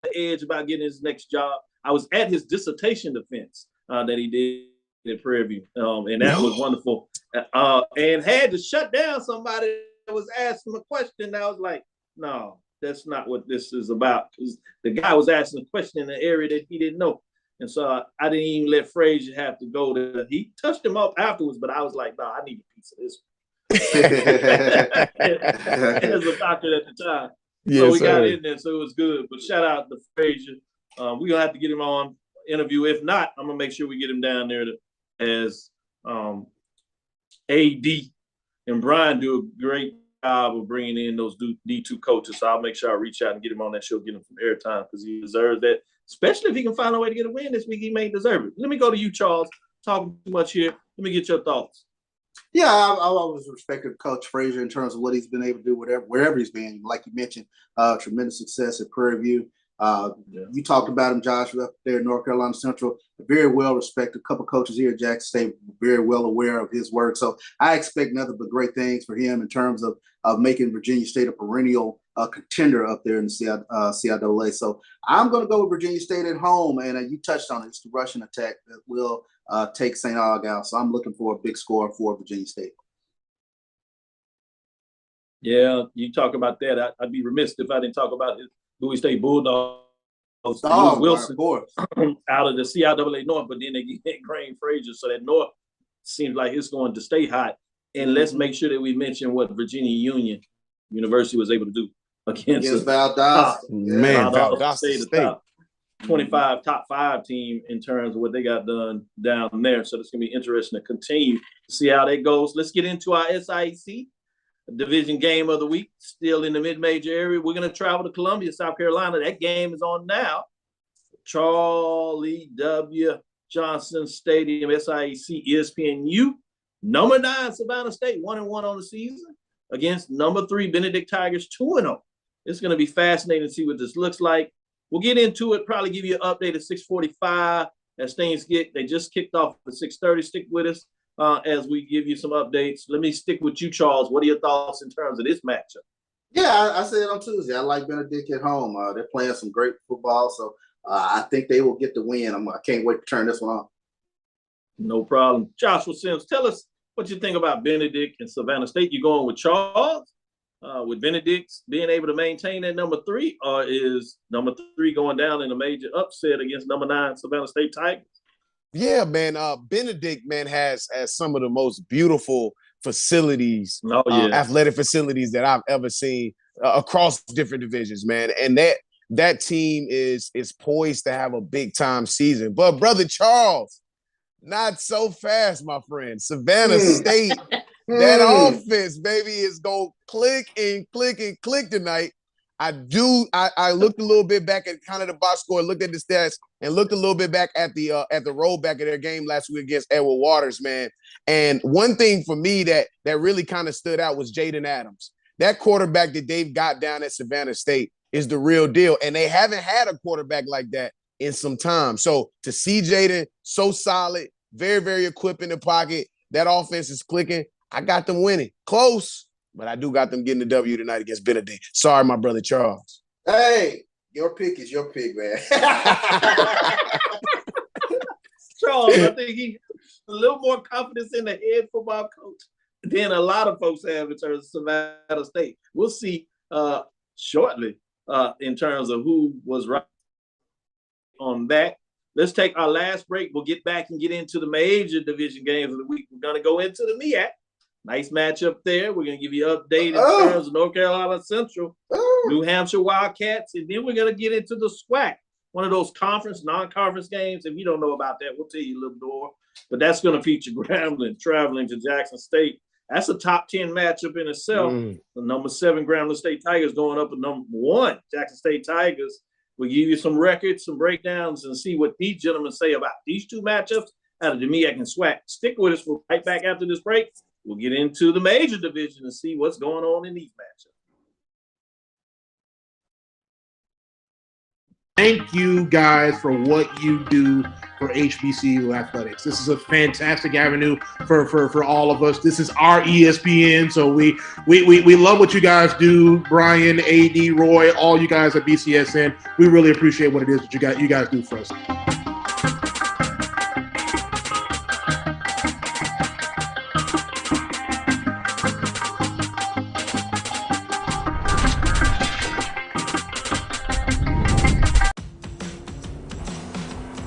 the edge about getting his next job. I was at his dissertation defense that he did at Prairie View, and that was wonderful. And had to shut down somebody that was asking a question. I was like, no, that's not what this is about. Because the guy was asking a question in an area that he didn't know. And so I didn't even let Frazier have to go there. He touched him up afterwards, but I was like, no, I need a piece of this. As a doctor at the time. Yes, so we got in there, so it was good. But shout out to Frazier. We're going to have to get him on interview. If not, I'm going to make sure we get him down there as AD. And Brian do a great job of bringing in those D2 coaches. So I'll make sure I reach out and get him on that show, get him some airtime because he deserves that. Especially if he can find a way to get a win this week, he may deserve it. Let me go to you, Charles. Talking too much here. Let me get your thoughts. Yeah, I always respected Coach Frazier in terms of what he's been able to do, wherever he's been. Like you mentioned, tremendous success at Prairie View. You talked about him, Josh, up there in North Carolina Central. Very well respected. A couple coaches here at Jackson State, very well aware of his work. So I expect nothing but great things for him in terms of making Virginia State a perennial contender up there in the CIAA. So I'm going to go with Virginia State at home, and you touched on it. It's the rushing attack that will take St. Aug out. So I'm looking for a big score for Virginia State. Yeah, you talk about that. I'd be remiss if I didn't talk about his Bowie State Bulldogs. Wilson of course. out of the CIAA North, but then they get Graham Frazier. So that North seems like it's going to stay hot. And let's make sure that we mention what Virginia University was able to do against Valdosta. Man, Valdosta State. Top 25, top 5 team in terms of what they got done down there. So it's going to be interesting to continue to see how that goes. Let's get into our SIAC division game of the week, still in the mid-major area. We're going to travel to Columbia, South Carolina. That game is on now. Charlie W. Johnson Stadium, SIAC, ESPNU. Number 9, Savannah State, 1-1 on the season against number 3, Benedict Tigers, 2-0. It's going to be fascinating to see what this looks like. We'll get into it, probably give you an update at 6:45 as things they just kicked off at 6:30. Stick with us as we give you some updates. Let me stick with you, Charles. What are your thoughts in terms of this matchup? Yeah, I said on Tuesday, I like Benedict at home. They're playing some great football, so I think they will get the win. I can't wait to turn this one on. No problem. Joshua Sims, tell us what you think about Benedict and Savannah State. You going with Charles? With Benedict being able to maintain that number 3, or is number 3 going down in a major upset against number 9 Savannah State Tigers? Yeah, man. Benedict, man, has some of the most beautiful facilities, athletic facilities that I've ever seen across different divisions, man. And that team is poised to have a big time season. But brother Charles, not so fast, my friend. Savannah State. That offense, baby, is going to click and click and click tonight. I looked a little bit back at kind of the box score, looked at the stats, and looked a little bit back at the rollback of their game last week against Edward Waters, man. And one thing for me that really kind of stood out was Jaden Adams. That quarterback that they've got down at Savannah State is the real deal. And they haven't had a quarterback like that in some time. So to see Jaden so solid, very, very equipped in the pocket, that offense is clicking. I got them winning. Close, but I do got them getting the W tonight against Benedict. Sorry, my brother Charles. Hey, your pick is your pick, man. Charles, I think he a little more confidence in the head football coach than a lot of folks have in terms of Savannah State. We'll see shortly in terms of who was right on that. Let's take our last break. We'll get back and get into the major division games of the week. We're going to go into the MEAC. Nice matchup there. We're going to give you an update in terms of North Carolina Central, New Hampshire Wildcats, and then we're going to get into the SWAC, one of those conference, non-conference games. If you don't know about that, we'll tell you a little more. But that's going to feature Grambling traveling to Jackson State. That's a top 10 matchup in itself. The number 7 Grambling State Tigers going up with number 1 Jackson State Tigers. We'll give you some records, some breakdowns, and see what these gentlemen say about these two matchups out of the MEAC and SWAC. Stick with us. We'll be right back after this break. We'll get into the major division and see what's going on in these matchups. Thank you guys for what you do for HBCU athletics. This is a fantastic avenue for all of us. This is our ESPN, so we love what you guys do. Brian, AD, Roy, all you guys at BCSN. We really appreciate what it is that you guys do for us.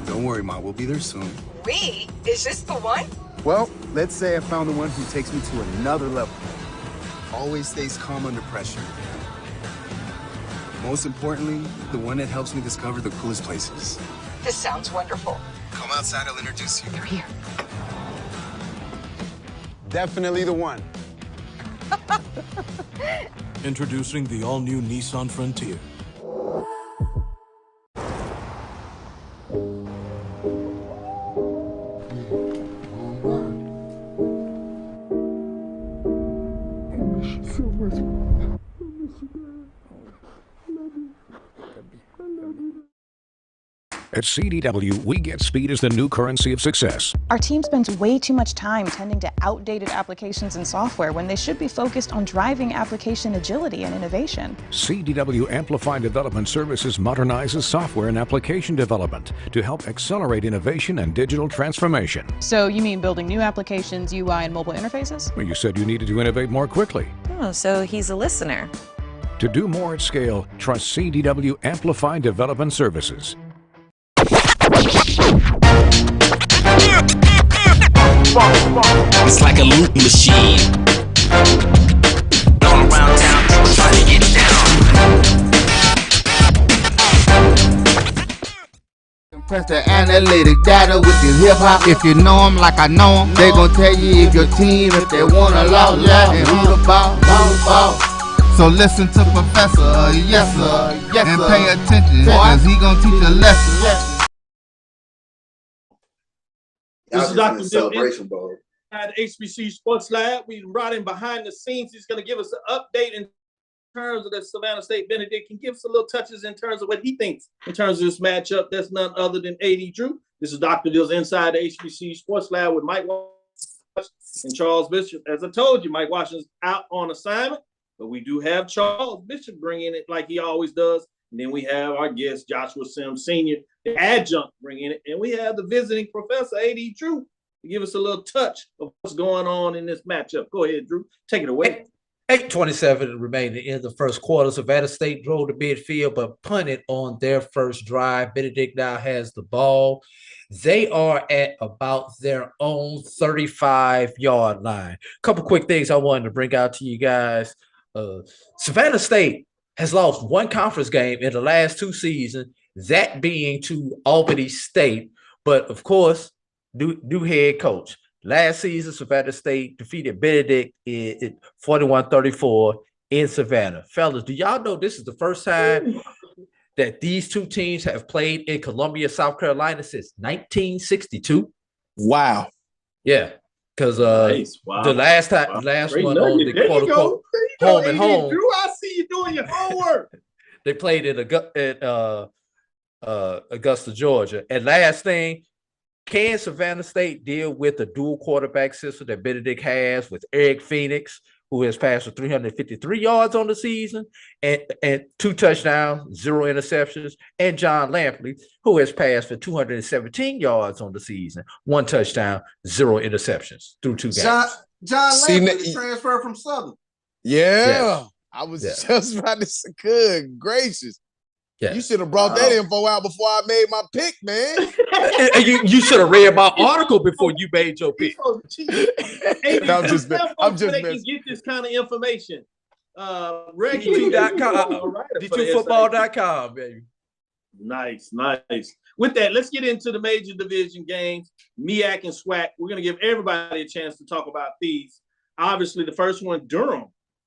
Don't worry, Ma. We'll be there soon. We? Is this the one? Well, let's say I found the one who takes me to another level. Always stays calm under pressure. Most importantly, the one that helps me discover the coolest places. This sounds wonderful. Come outside, I'll introduce you. They're here. Definitely the one. Introducing the all-new Nissan Frontier. At CDW, we get speed as the new currency of success. Our team spends way too much time tending to outdated applications and software when they should be focused on driving application agility and innovation. CDW Amplify Development Services modernizes software and application development to help accelerate innovation and digital transformation. So you mean building new applications, UI, and mobile interfaces? Well, you said you needed to innovate more quickly. Oh, so he's a listener. To do more at scale, trust CDW Amplify Development Services. It's like a loop machine. All around town, people trying to get down. Press the analytic data with your hip hop. If you know them like I know them, they gon' tell you if your team, if they wanna lose, and who the ball. So listen to Professor, yes sir, and pay attention, cause he gon' teach a lesson. This is Dr. Celebration, bro. At HBCU Sports Lab, we brought him behind the scenes. He's going to give us an update in terms of the Savannah State Benedict and give us a little touches in terms of what he thinks in terms of this matchup. That's none other than AD Drew. This is Dr. Dills inside the HBCU Sports Lab with Mike Washington and Charles Bishop. As I told you, Mike Washington's out on assignment, but we do have Charles Bishop bringing it like he always does. And then we have our guest, Joshua Sims Sr., the adjunct bringing it. And we have the visiting professor, AD Drew, to give us a little touch of what's going on in this matchup. Go ahead, Drew. Take it away. 8:27 remaining in the first quarter. Savannah State drove to midfield, but punted on their first drive. Benedict now has the ball. They are at about their own 35-yard line. A couple quick things I wanted to bring out to you guys. Savannah State has lost one conference game in the last two seasons, that being to Albany State. But, of course, new head coach. Last season, Savannah State defeated Benedict in 41-34 in Savannah. Fellas, do y'all know this is the first time that these two teams have played in Columbia, South Carolina since 1962? Wow. Yeah. Because the last one on the quote-unquote home and home. Drew, I see you doing your homework. They played in Augusta, Georgia. And last thing, can Savannah State deal with the dual quarterback system that Benedict has with Eric Phoenix, who has passed for 353 yards on the season and 2 touchdowns, 0 interceptions, and John Lampley, who has passed for 217 yards on the season, 1 touchdown, 0 interceptions through 2 games. John Lampley transferred from Southern. Yeah. I was just about to say, good gracious. Yeah. You should have brought that info out before I made my pick, man. you should have read my article before you made your pick. I'm just they can get this kind of information. D2.com, D2football.com, baby. Nice. With that, let's get into the major division games, MEAC and SWAC. We're going to give everybody a chance to talk about these. Obviously, the first one, Durham.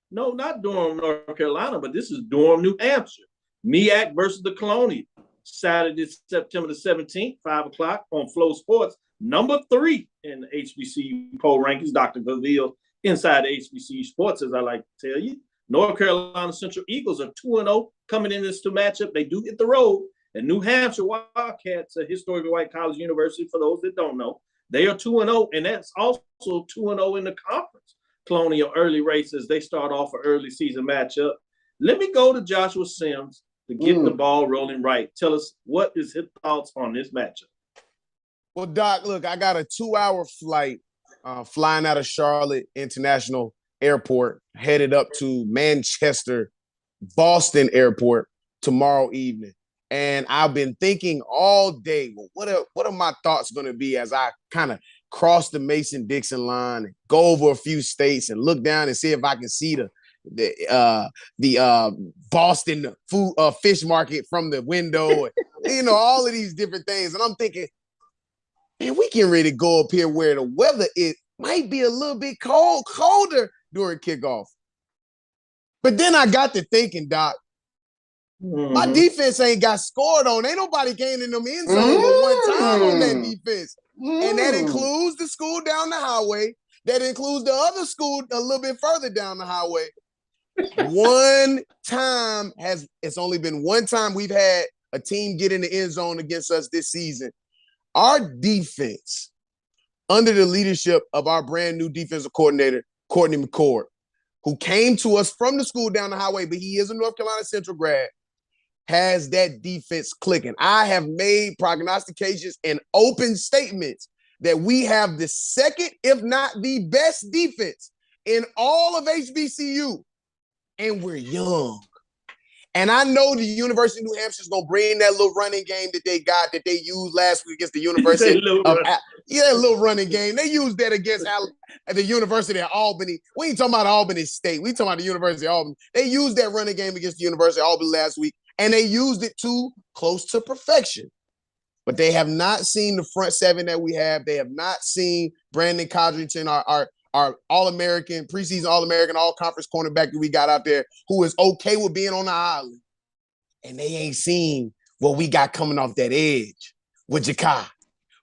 No, not Durham, North Carolina, but this is Durham, New Hampshire. MEAC versus the Colonial. Saturday, September the 17th, 5 o'clock on Flow Sports, number 3 in the HBCU poll rankings. Dr. Cavil inside the HBCU Sports, as I like to tell you. North Carolina Central Eagles are 2-0 coming in this matchup. They do hit the road. And New Hampshire Wildcats, a historically white college university, for those that don't know, they are 2-0, and that's also 2-0 in the conference. Colonial early races, they start off an early season matchup. Let me go to Joshua Sims to get the ball rolling right. Tell us, what is his thoughts on this matchup? Well, Doc, look, I got a 2-hour flight flying out of Charlotte International Airport, headed up to Manchester, Boston Airport tomorrow evening. And I've been thinking all day, well, what are my thoughts going to be as I kind of cross the Mason-Dixon line and go over a few states and look down and see if I can see the Boston food fish market from the window, and, all of these different things. And I'm thinking, man, we can really go up here where the weather might be a little bit colder during kickoff. But then I got to thinking, Doc, my defense ain't got scored on. Ain't nobody came in them end zone but one time on that defense. And that includes the school down the highway. That includes the other school a little bit further down the highway. It's only been one time we've had a team get in the end zone against us this season. Our defense, under the leadership of our brand new defensive coordinator, Courtney McCord, who came to us from the school down the highway, but he is a North Carolina Central grad, has that defense clicking. I have made prognostications and open statements that we have the second, if not the best defense in all of HBCU, and we're young. And I know the University of New Hampshire is going to bring that little running game that they used last week against the University a little running game. They used that against the University of Albany. We ain't talking about Albany State. We talking about the University of Albany. They used that running game against the University of Albany last week, and they used it close to perfection. But they have not seen the front seven that we have. They have not seen Brandon Codrington, our All-American, preseason All-American, all-conference cornerback that we got out there, who is okay with being on the island. And they ain't seen what we got coming off that edge with Jakai,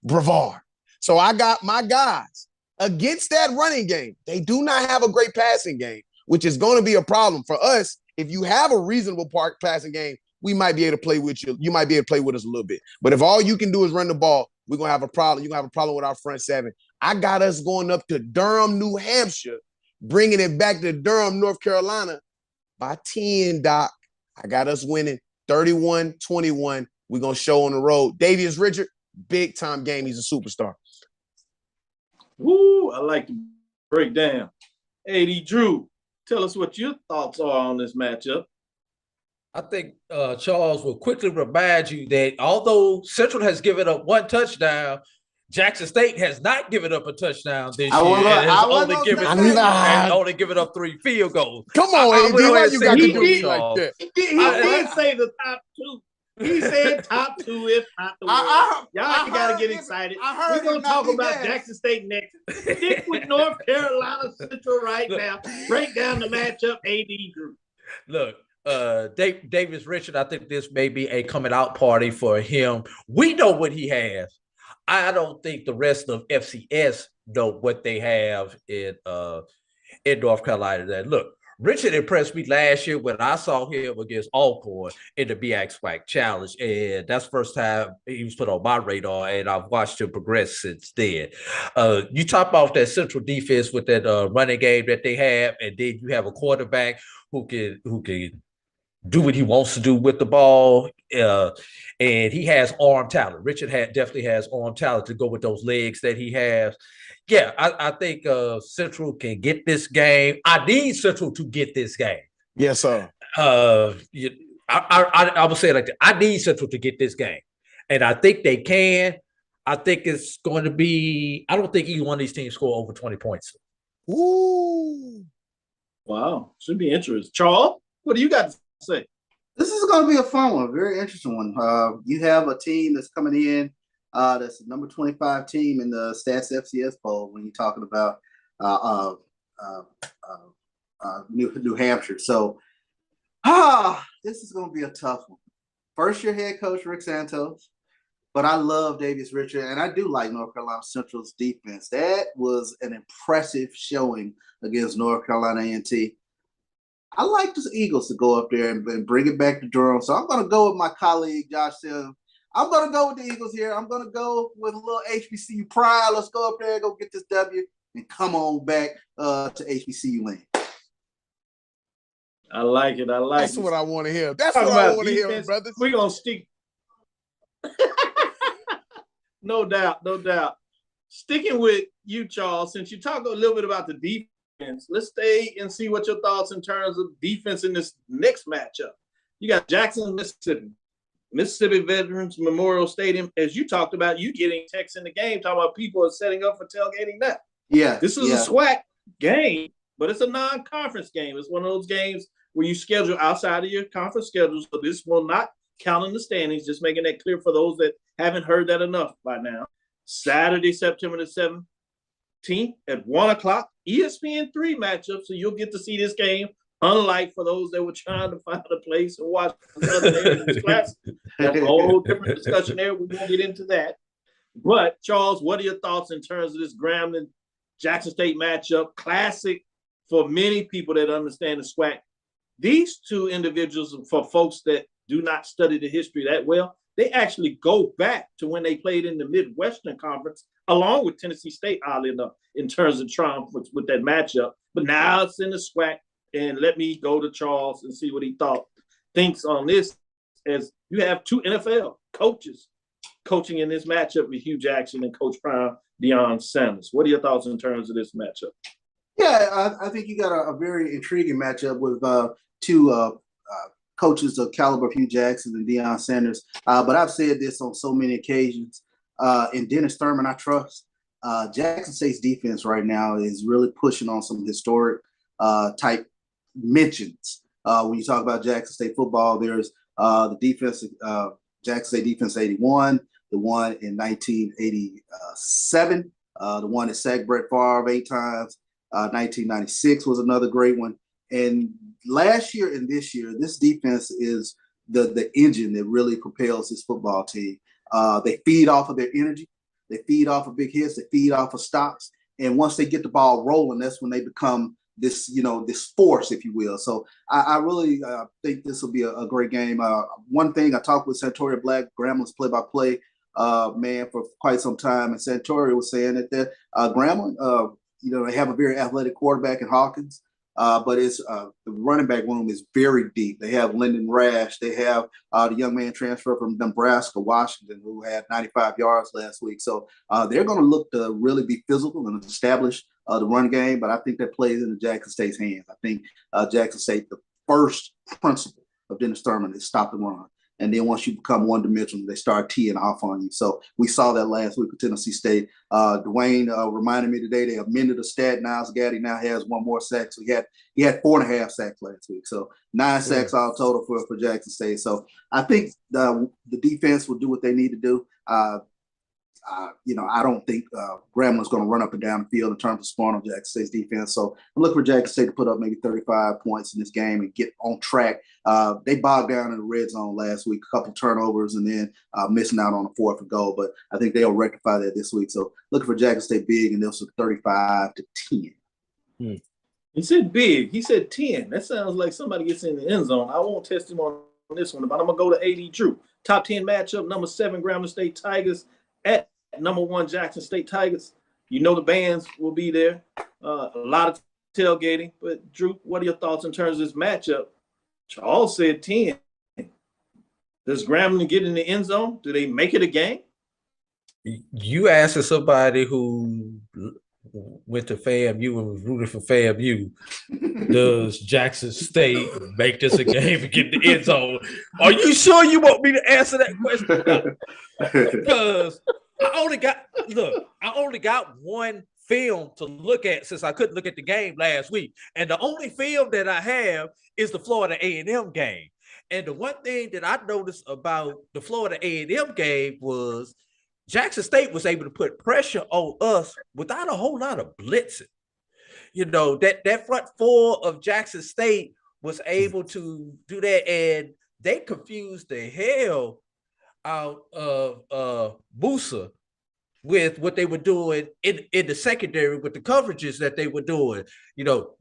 Brevard. So I got my guys against that running game. They do not have a great passing game, which is going to be a problem for us. If you have a reasonable passing game, we might be able to play with you. You might be able to play with us a little bit. But if all you can do is run the ball, we're going to have a problem. You're going to have a problem with our front seven. I got us going up to Durham, New Hampshire, bringing it back to Durham, North Carolina by 10, Doc. I got us winning 31-21. We're going to show on the road. Davius Richard, big-time game. He's a superstar. Woo, I like to break down. AD Drew, tell us what your thoughts are on this matchup. I think Charles will quickly remind you that although Central has given up one touchdown, Jackson State has not given up a touchdown this year and has only given up 3 field goals. Come on, AD, why you got to do me like that? He did say the top 2. He said top 2 if not the worst. Y'all got to get excited. We're going to talk about Jackson State next. Stick with North Carolina Central right now. Break down the matchup, AD Drew. Look, Davis Richard, I think this may be a coming out party for him. We know what he has. I don't think the rest of FCS know what they have in North Carolina. That look, Richard impressed me last year when I saw him against Alcorn in the BX Challenge, and that's the first time he was put on my radar, and I've watched him progress since then. You talk about that Central defense with that running game that they have, and then you have a quarterback who can do what he wants to do with the ball, and he has arm talent. Richard definitely has arm talent to go with those legs that he has. Yeah, I think Central can get this game. I need Central to get this game. Yes, sir. I would say it like that. I need Central to get this game, and I think they can. I think it's going to be. I don't think either one of these teams score over 20 points. Ooh, wow, should be interesting. Charles, what do you got to say? This is going to be a fun one, very interesting one. You have a team that's coming in that's the number 25 team in the Stats FCS poll when you're talking about New Hampshire. So, this is going to be a tough one. first-year head coach Rick Santos, but I love Davius Richard, and I do like North Carolina Central's defense. That was an impressive showing against North Carolina A&T. I like the Eagles to go up there and bring it back to Durham. So I'm going to go with my colleague, Josh Sim. I'm going to go with the Eagles here. I'm going to go with a little HBCU pride. Let's go up there and go get this W and come on back to HBCU land. I like it. I like That's it. what I want to hear. That's Talking what I about want to hear, defense, brothers. We're going to stick. No doubt. No doubt. Sticking with you, Charles, since you talked a little bit about the defense, let's stay and see what your thoughts in terms of defense in this next matchup. You got Jackson, Mississippi Veterans Memorial Stadium. As you talked about, you getting texts in the game talking about people are setting up for tailgating now. Yeah. This is a SWAC game, but it's a non-conference game. It's one of those games where you schedule outside of your conference schedule, so this will not count in the standings, just making that clear for those that haven't heard that enough by now. Saturday, September the 17th at 1 o'clock, ESPN 3 matchup, so you'll get to see this game, unlike for those that were trying to find a place and watch other class. That's a whole different discussion there. We won't get into that. But, Charles, what are your thoughts in terms of this Grambling-Jackson State matchup? Classic for many people that understand the SWAC. These two individuals, for folks that do not study the history that well, they actually go back to when they played in the Midwestern Conference, along with Tennessee State, oddly enough, in terms of triumph with that matchup. But now it's in the SWAC, and let me go to Charles and see what he thinks on this, as you have two NFL coaches coaching in this matchup with Hugh Jackson and Coach Prime Deion Sanders. What are your thoughts in terms of this matchup? Yeah, I think you got a very intriguing matchup with two coaches of caliber of Hugh Jackson and Deion Sanders. But I've said this on so many occasions. In Dennis Thurman, I trust. Jackson State's defense right now is really pushing on some historic type mentions. When you talk about Jackson State football, there's the defense, Jackson State defense 81, the one in 1987, the one that sacked Brett Favre 8 times. 1996 was another great one. And last year and this year, this defense is the engine that really propels this football team. They feed off of their energy. They feed off of big hits. They feed off of stops. And once they get the ball rolling, that's when they become this, this force, if you will. So I really think this will be a great game. One thing, I talked with Santoria Black, Grambling's play-by-play man for quite some time, and Santoria was saying that Grambling, they have a very athletic quarterback in Hawkins. But it's the running back room is very deep. They have Lyndon Rash. They have the young man transfer from Nebraska, Washington, who had 95 yards last week. So they're going to look to really be physical and establish the run game. But I think that plays into Jackson State's hands. I think Jackson State, the first principle of Dennis Thurman is stop the run. And then once you become one-dimensional, they start teeing off on you. So we saw that last week with Tennessee State. Dwayne reminded me today they amended the stat. Niles Gaddy now has one more sack. So he had 4.5 sacks last week. So 9 sacks all total for Jackson State. So I think the defense will do what they need to do. I don't think Grambling's going to run up and down the field in terms of scoring on Jackson State's defense. So I'm looking for Jackson State to put up maybe 35 points in this game and get on track. They bogged down in the red zone last week, a couple turnovers, and then missing out on a 4th and goal. But I think they'll rectify that this week. So looking for Jackson State big, and they'll say 35-10. He said big. He said 10. That sounds like somebody gets in the end zone. I won't test him on this one, but I'm going to go to AD Drew. Top 10 matchup, number 7, Grambling State Tigers at number 1, Jackson State Tigers. The bands will be there. A lot of tailgating. But, Drew, what are your thoughts in terms of this matchup? Charles said 10. Does Grambling get in the end zone? Do they make it a game? You asking somebody who went to FAMU and was rooting for FAMU, does Jackson State make this a game and get in the end zone? Are you sure you want me to answer that question? Because I only got one film to look at, since I couldn't look at the game last week. And the only film that I have is the Florida A&M game. And the one thing that I noticed about the Florida A&M game was Jackson State was able to put pressure on us without a whole lot of blitzing. That front four of Jackson State was able to do that. And they confused the hell out of Musa with what they were doing in the secondary with the coverages that they were doing,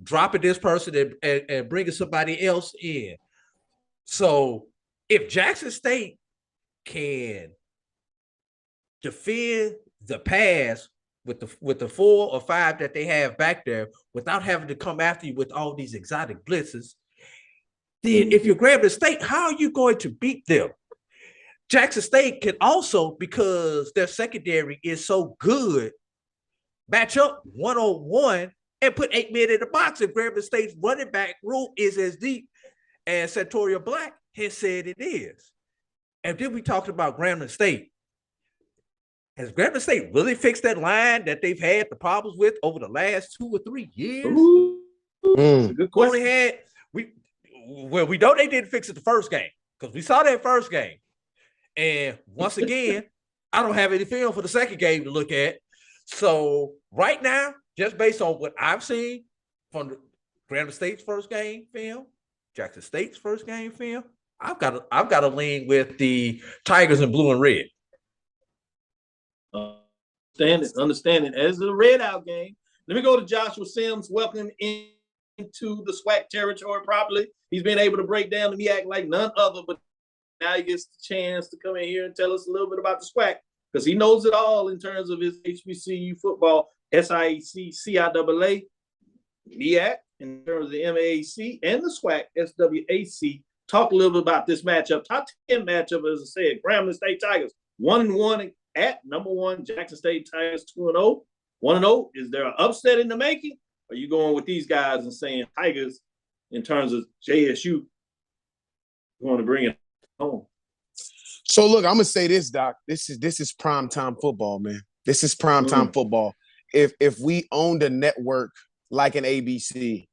dropping this person and bringing somebody else in. So if Jackson State can defend the pass with the 4 or 5 that they have back there without having to come after you with all these exotic blitzes, then if you're Grambling State, how are you going to beat them? Jackson State can also, because their secondary is so good, match up 1-on-1 and put 8 men in the box. If Grambling State's running back room is as deep as Santoria Black has said it is. And then we talked about Grambling State. Has Grambling State really fixed that line that they've had the problems with over the last 2 or 3 years? Good question. We know they didn't fix it the first game because we saw that first game. And once again, I don't have any film for the second game to look at. So right now, just based on what I've seen from the Grambling State's first game film, Jackson State's first game film, I've got to lean with the Tigers in blue and red. Understanding. As a red out game, let me go to Joshua Sims. Welcome into the SWAC territory properly. He's been able to break down the MEAC like none other, but now he gets the chance to come in here and tell us a little bit about the SWAC because he knows it all in terms of his HBCU football, SIAC, CIAA, MEAC, in terms of the MAAC, and the SWAC, SWAC. Talk a little bit about this matchup. Top 10 matchup, as I said, Grambling State Tigers, 1-1 at number 1, Jackson State Tigers 2-0. 1-0. Is there an upset in the making? Or are you going with these guys and saying Tigers in terms of JSU going to bring it home? So look, I'm gonna say this, Doc. This is primetime football, man. This is primetime football. If we owned a network like an ABC,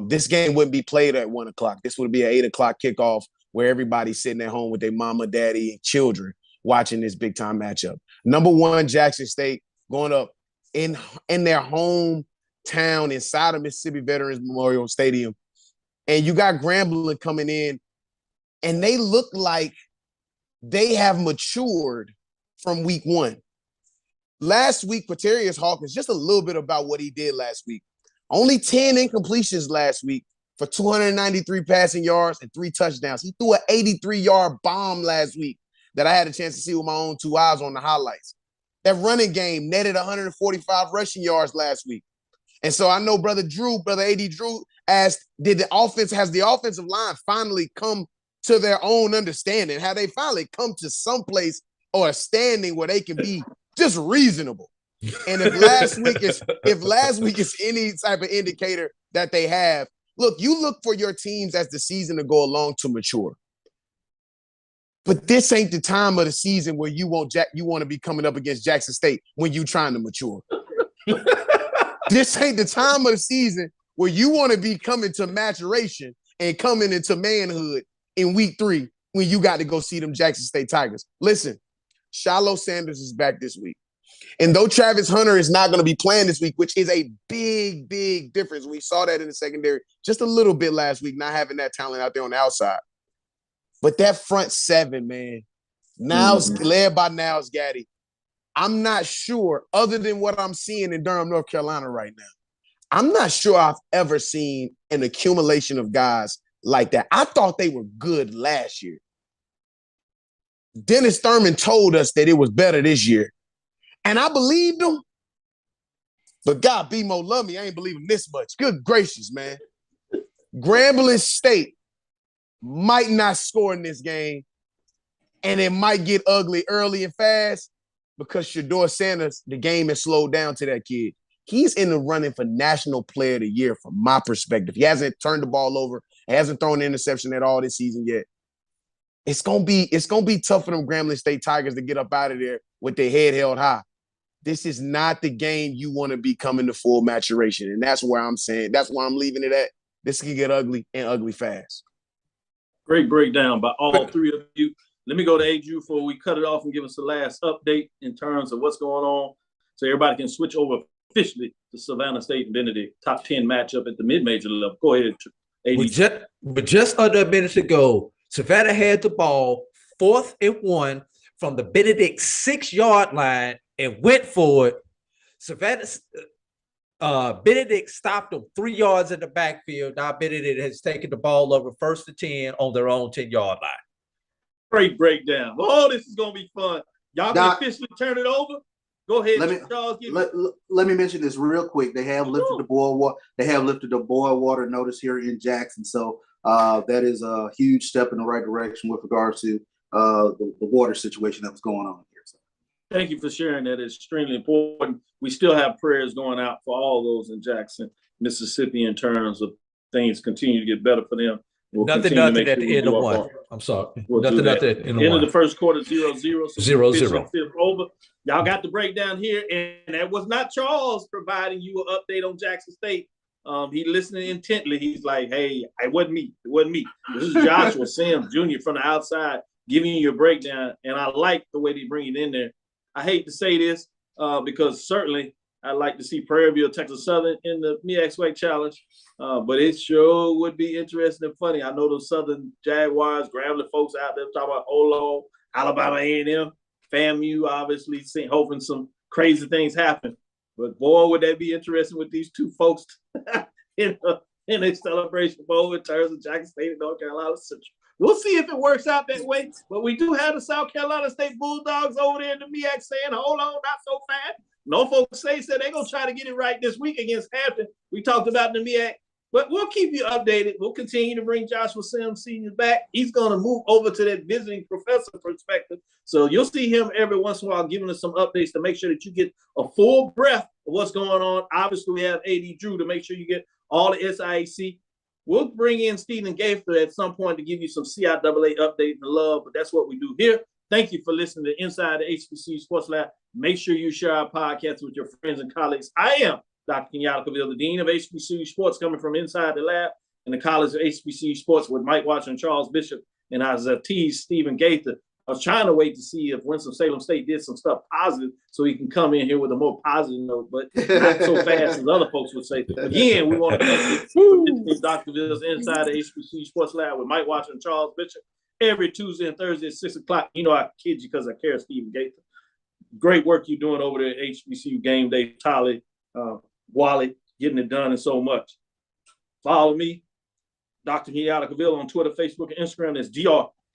this game wouldn't be played at 1 o'clock. This would be an 8 o'clock kickoff where everybody's sitting at home with their mama, daddy, and children watching this big time matchup. Number 1, Jackson State going up in their hometown inside of Mississippi Veterans Memorial Stadium. And you got Grambling coming in, and they look like they have matured from week 1. Last week, Quaterius Hawkins, just a little bit about what he did last week. Only 10 incompletions last week for 293 passing yards and 3 touchdowns. He threw an 83-yard bomb last week that I had a chance to see with my own 2 eyes on the highlights. That running game netted 145 rushing yards last week. And so I know Brother A.D. Drew asked, has the offensive line finally come to their own understanding? Have they finally come to some place or a standing where they can be just reasonable? And if last week is any type of indicator that they have, you look for your teams as the season to go along to mature. But this ain't the time of the season where you want to be coming up against Jackson State when you trying to mature. This ain't the time of the season where you want to be coming to maturation and coming into manhood in week 3 when you got to go see them Jackson State Tigers. Listen, Shiloh Sanders is back this week. And though Travis Hunter is not going to be playing this week, which is a big, big difference. We saw that in the secondary just a little bit last week, not having that talent out there on the outside. But that front 7, man, led by Niles Gaddy, I'm not sure, other than what I'm seeing in Durham, North Carolina right now, I'm not sure I've ever seen an accumulation of guys like that. I thought they were good last year. Dennis Thurman told us that it was better this year. And I believed him. But God, B-Mo love me. I ain't believing this much. Good gracious, man. Grambling State might not score in this game. And it might get ugly early and fast because Shador Sanders, the game has slowed down to that kid. He's in the running for National Player of the Year from my perspective. He hasn't turned the ball over. He hasn't thrown an interception at all this season yet. It's gonna be tough for them Grambling State Tigers to get up out of there with their head held high. This is not the game you want to be coming to full maturation. And that's where I'm leaving it at. This can get ugly and ugly fast. Great breakdown by all 3 of you. Let me go to AJ before we cut it off and give us the last update in terms of what's going on so everybody can switch over officially to Savannah State and Benedict, top 10 matchup at the mid-major level. Go ahead, AJ. But just under a minute ago, Savannah had the ball 4th and 1 from the Benedict 6-yard line and went for it. Savannah Benedict stopped them 3 yards in the backfield. Now Benedict has taken the ball over 1st and 10 on their own 10-yard line. Great breakdown. Oh, this is gonna be fun. Y'all can officially turn it over. Go ahead, Charles. Let me mention this real quick. They have lifted the boil water. They have lifted the boil water notice here in Jackson. So that is a huge step in the right direction with regards to the water situation that was going on here. So. Thank you for sharing that. It's extremely important. We still have prayers going out for all those in Jackson, Mississippi, in terms of things continue to get better for them. Nothing at the end of one. I'm sorry. Nothing at the end of the first quarter, 0-0. 0-0. Over. Y'all got the breakdown here, and that was not Charles providing you an update on Jackson State. He listening intently. He's like, "Hey, it wasn't me. It wasn't me. This is Joshua Sims Jr. from the outside giving you a breakdown." And I like the way they bring it in there. I hate to say this because certainly I'd like to see Prairieville, Texas Southern in the MEAC Challenge, but it sure would be interesting and funny. I know those Southern Jaguars, Grambling folks out there talking about Olo, Alabama A&M, FAMU, obviously hoping some crazy things happen. But boy, would that be interesting with these two folks in a celebration bowl in terms of Jackson State and North Carolina Central. We'll see if it works out that way. But we do have the South Carolina State Bulldogs over there in the MEAC saying, "Hold on, not so fast." Norfolk State said they're going to try to get it right this week against Hampton. We talked about the MEAC. But we'll keep you updated. We'll continue to bring Joshua Sims Sr. back. He's going to move over to that visiting professor perspective. So you'll see him every once in a while giving us some updates to make sure that you get a full breath of what's going on. Obviously, we have AD Drew to make sure you get all the SIAC. We'll bring in Stephen Gaither at some point to give you some CIAA update and love, but that's what we do here. Thank you for listening to Inside the HBCU Sports Lab. Make sure you share our podcast with your friends and colleagues. I am Dr. Kenyatta, the Dean of HBCU Sports, coming from inside the lab in the College of HBCU Sports with Mike Watson and Charles Bishop. And I was teased Stephen Gaither. I was trying to wait to see if Winston-Salem State did some stuff positive so he can come in here with a more positive note, but not so fast as other folks would say. Again, we want to Dr. Ville's Inside the HBCU Sports Lab with Mike Watson and Charles Bishop every Tuesday and Thursday at 6 o'clock. You know, I kid you because I care, Stephen Gaither. Great work you're doing over there at HBCU Game Day, Tolly, Wally, getting it done and so much. Follow me, Dr. Kenyatta Cavil on Twitter, Facebook, and Instagram. That's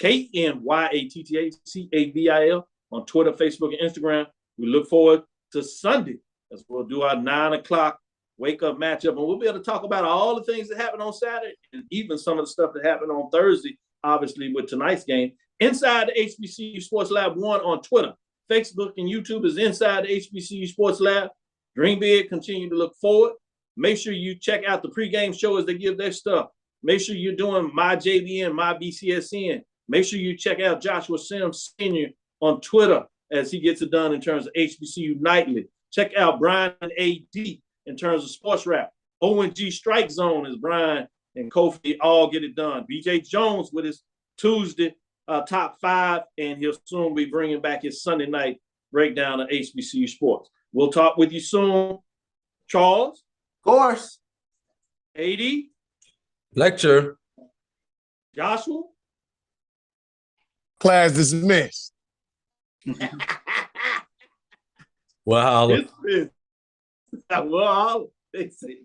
DrKNYATTACAVIL on Twitter, Facebook, and Instagram. We look forward to Sunday as we'll do our 9 o'clock wake up matchup, and we'll be able to talk about all the things that happened on Saturday and even some of the stuff that happened on Thursday, obviously with tonight's game. Inside the HBCU Sports Lab 1 on Twitter, Facebook, and YouTube is Inside the HBCU Sports Lab. Greenbeard, continue to look forward. Make sure you check out the pregame show as they give their stuff. Make sure you're doing My JVN, My BCSN. Make sure you check out Joshua Sims Sr. on Twitter as he gets it done in terms of HBCU Nightly. Check out Brian and AD in terms of sports rap. ONG Strike Zone is Brian and Kofi all get it done. BJ Jones with his Tuesday top 5, and he'll soon be bringing back his Sunday night breakdown of HBCU sports. We'll talk with you soon. Charles? Of course. AD? Lecture. Joshua? Class dismissed. Well, Well, they say.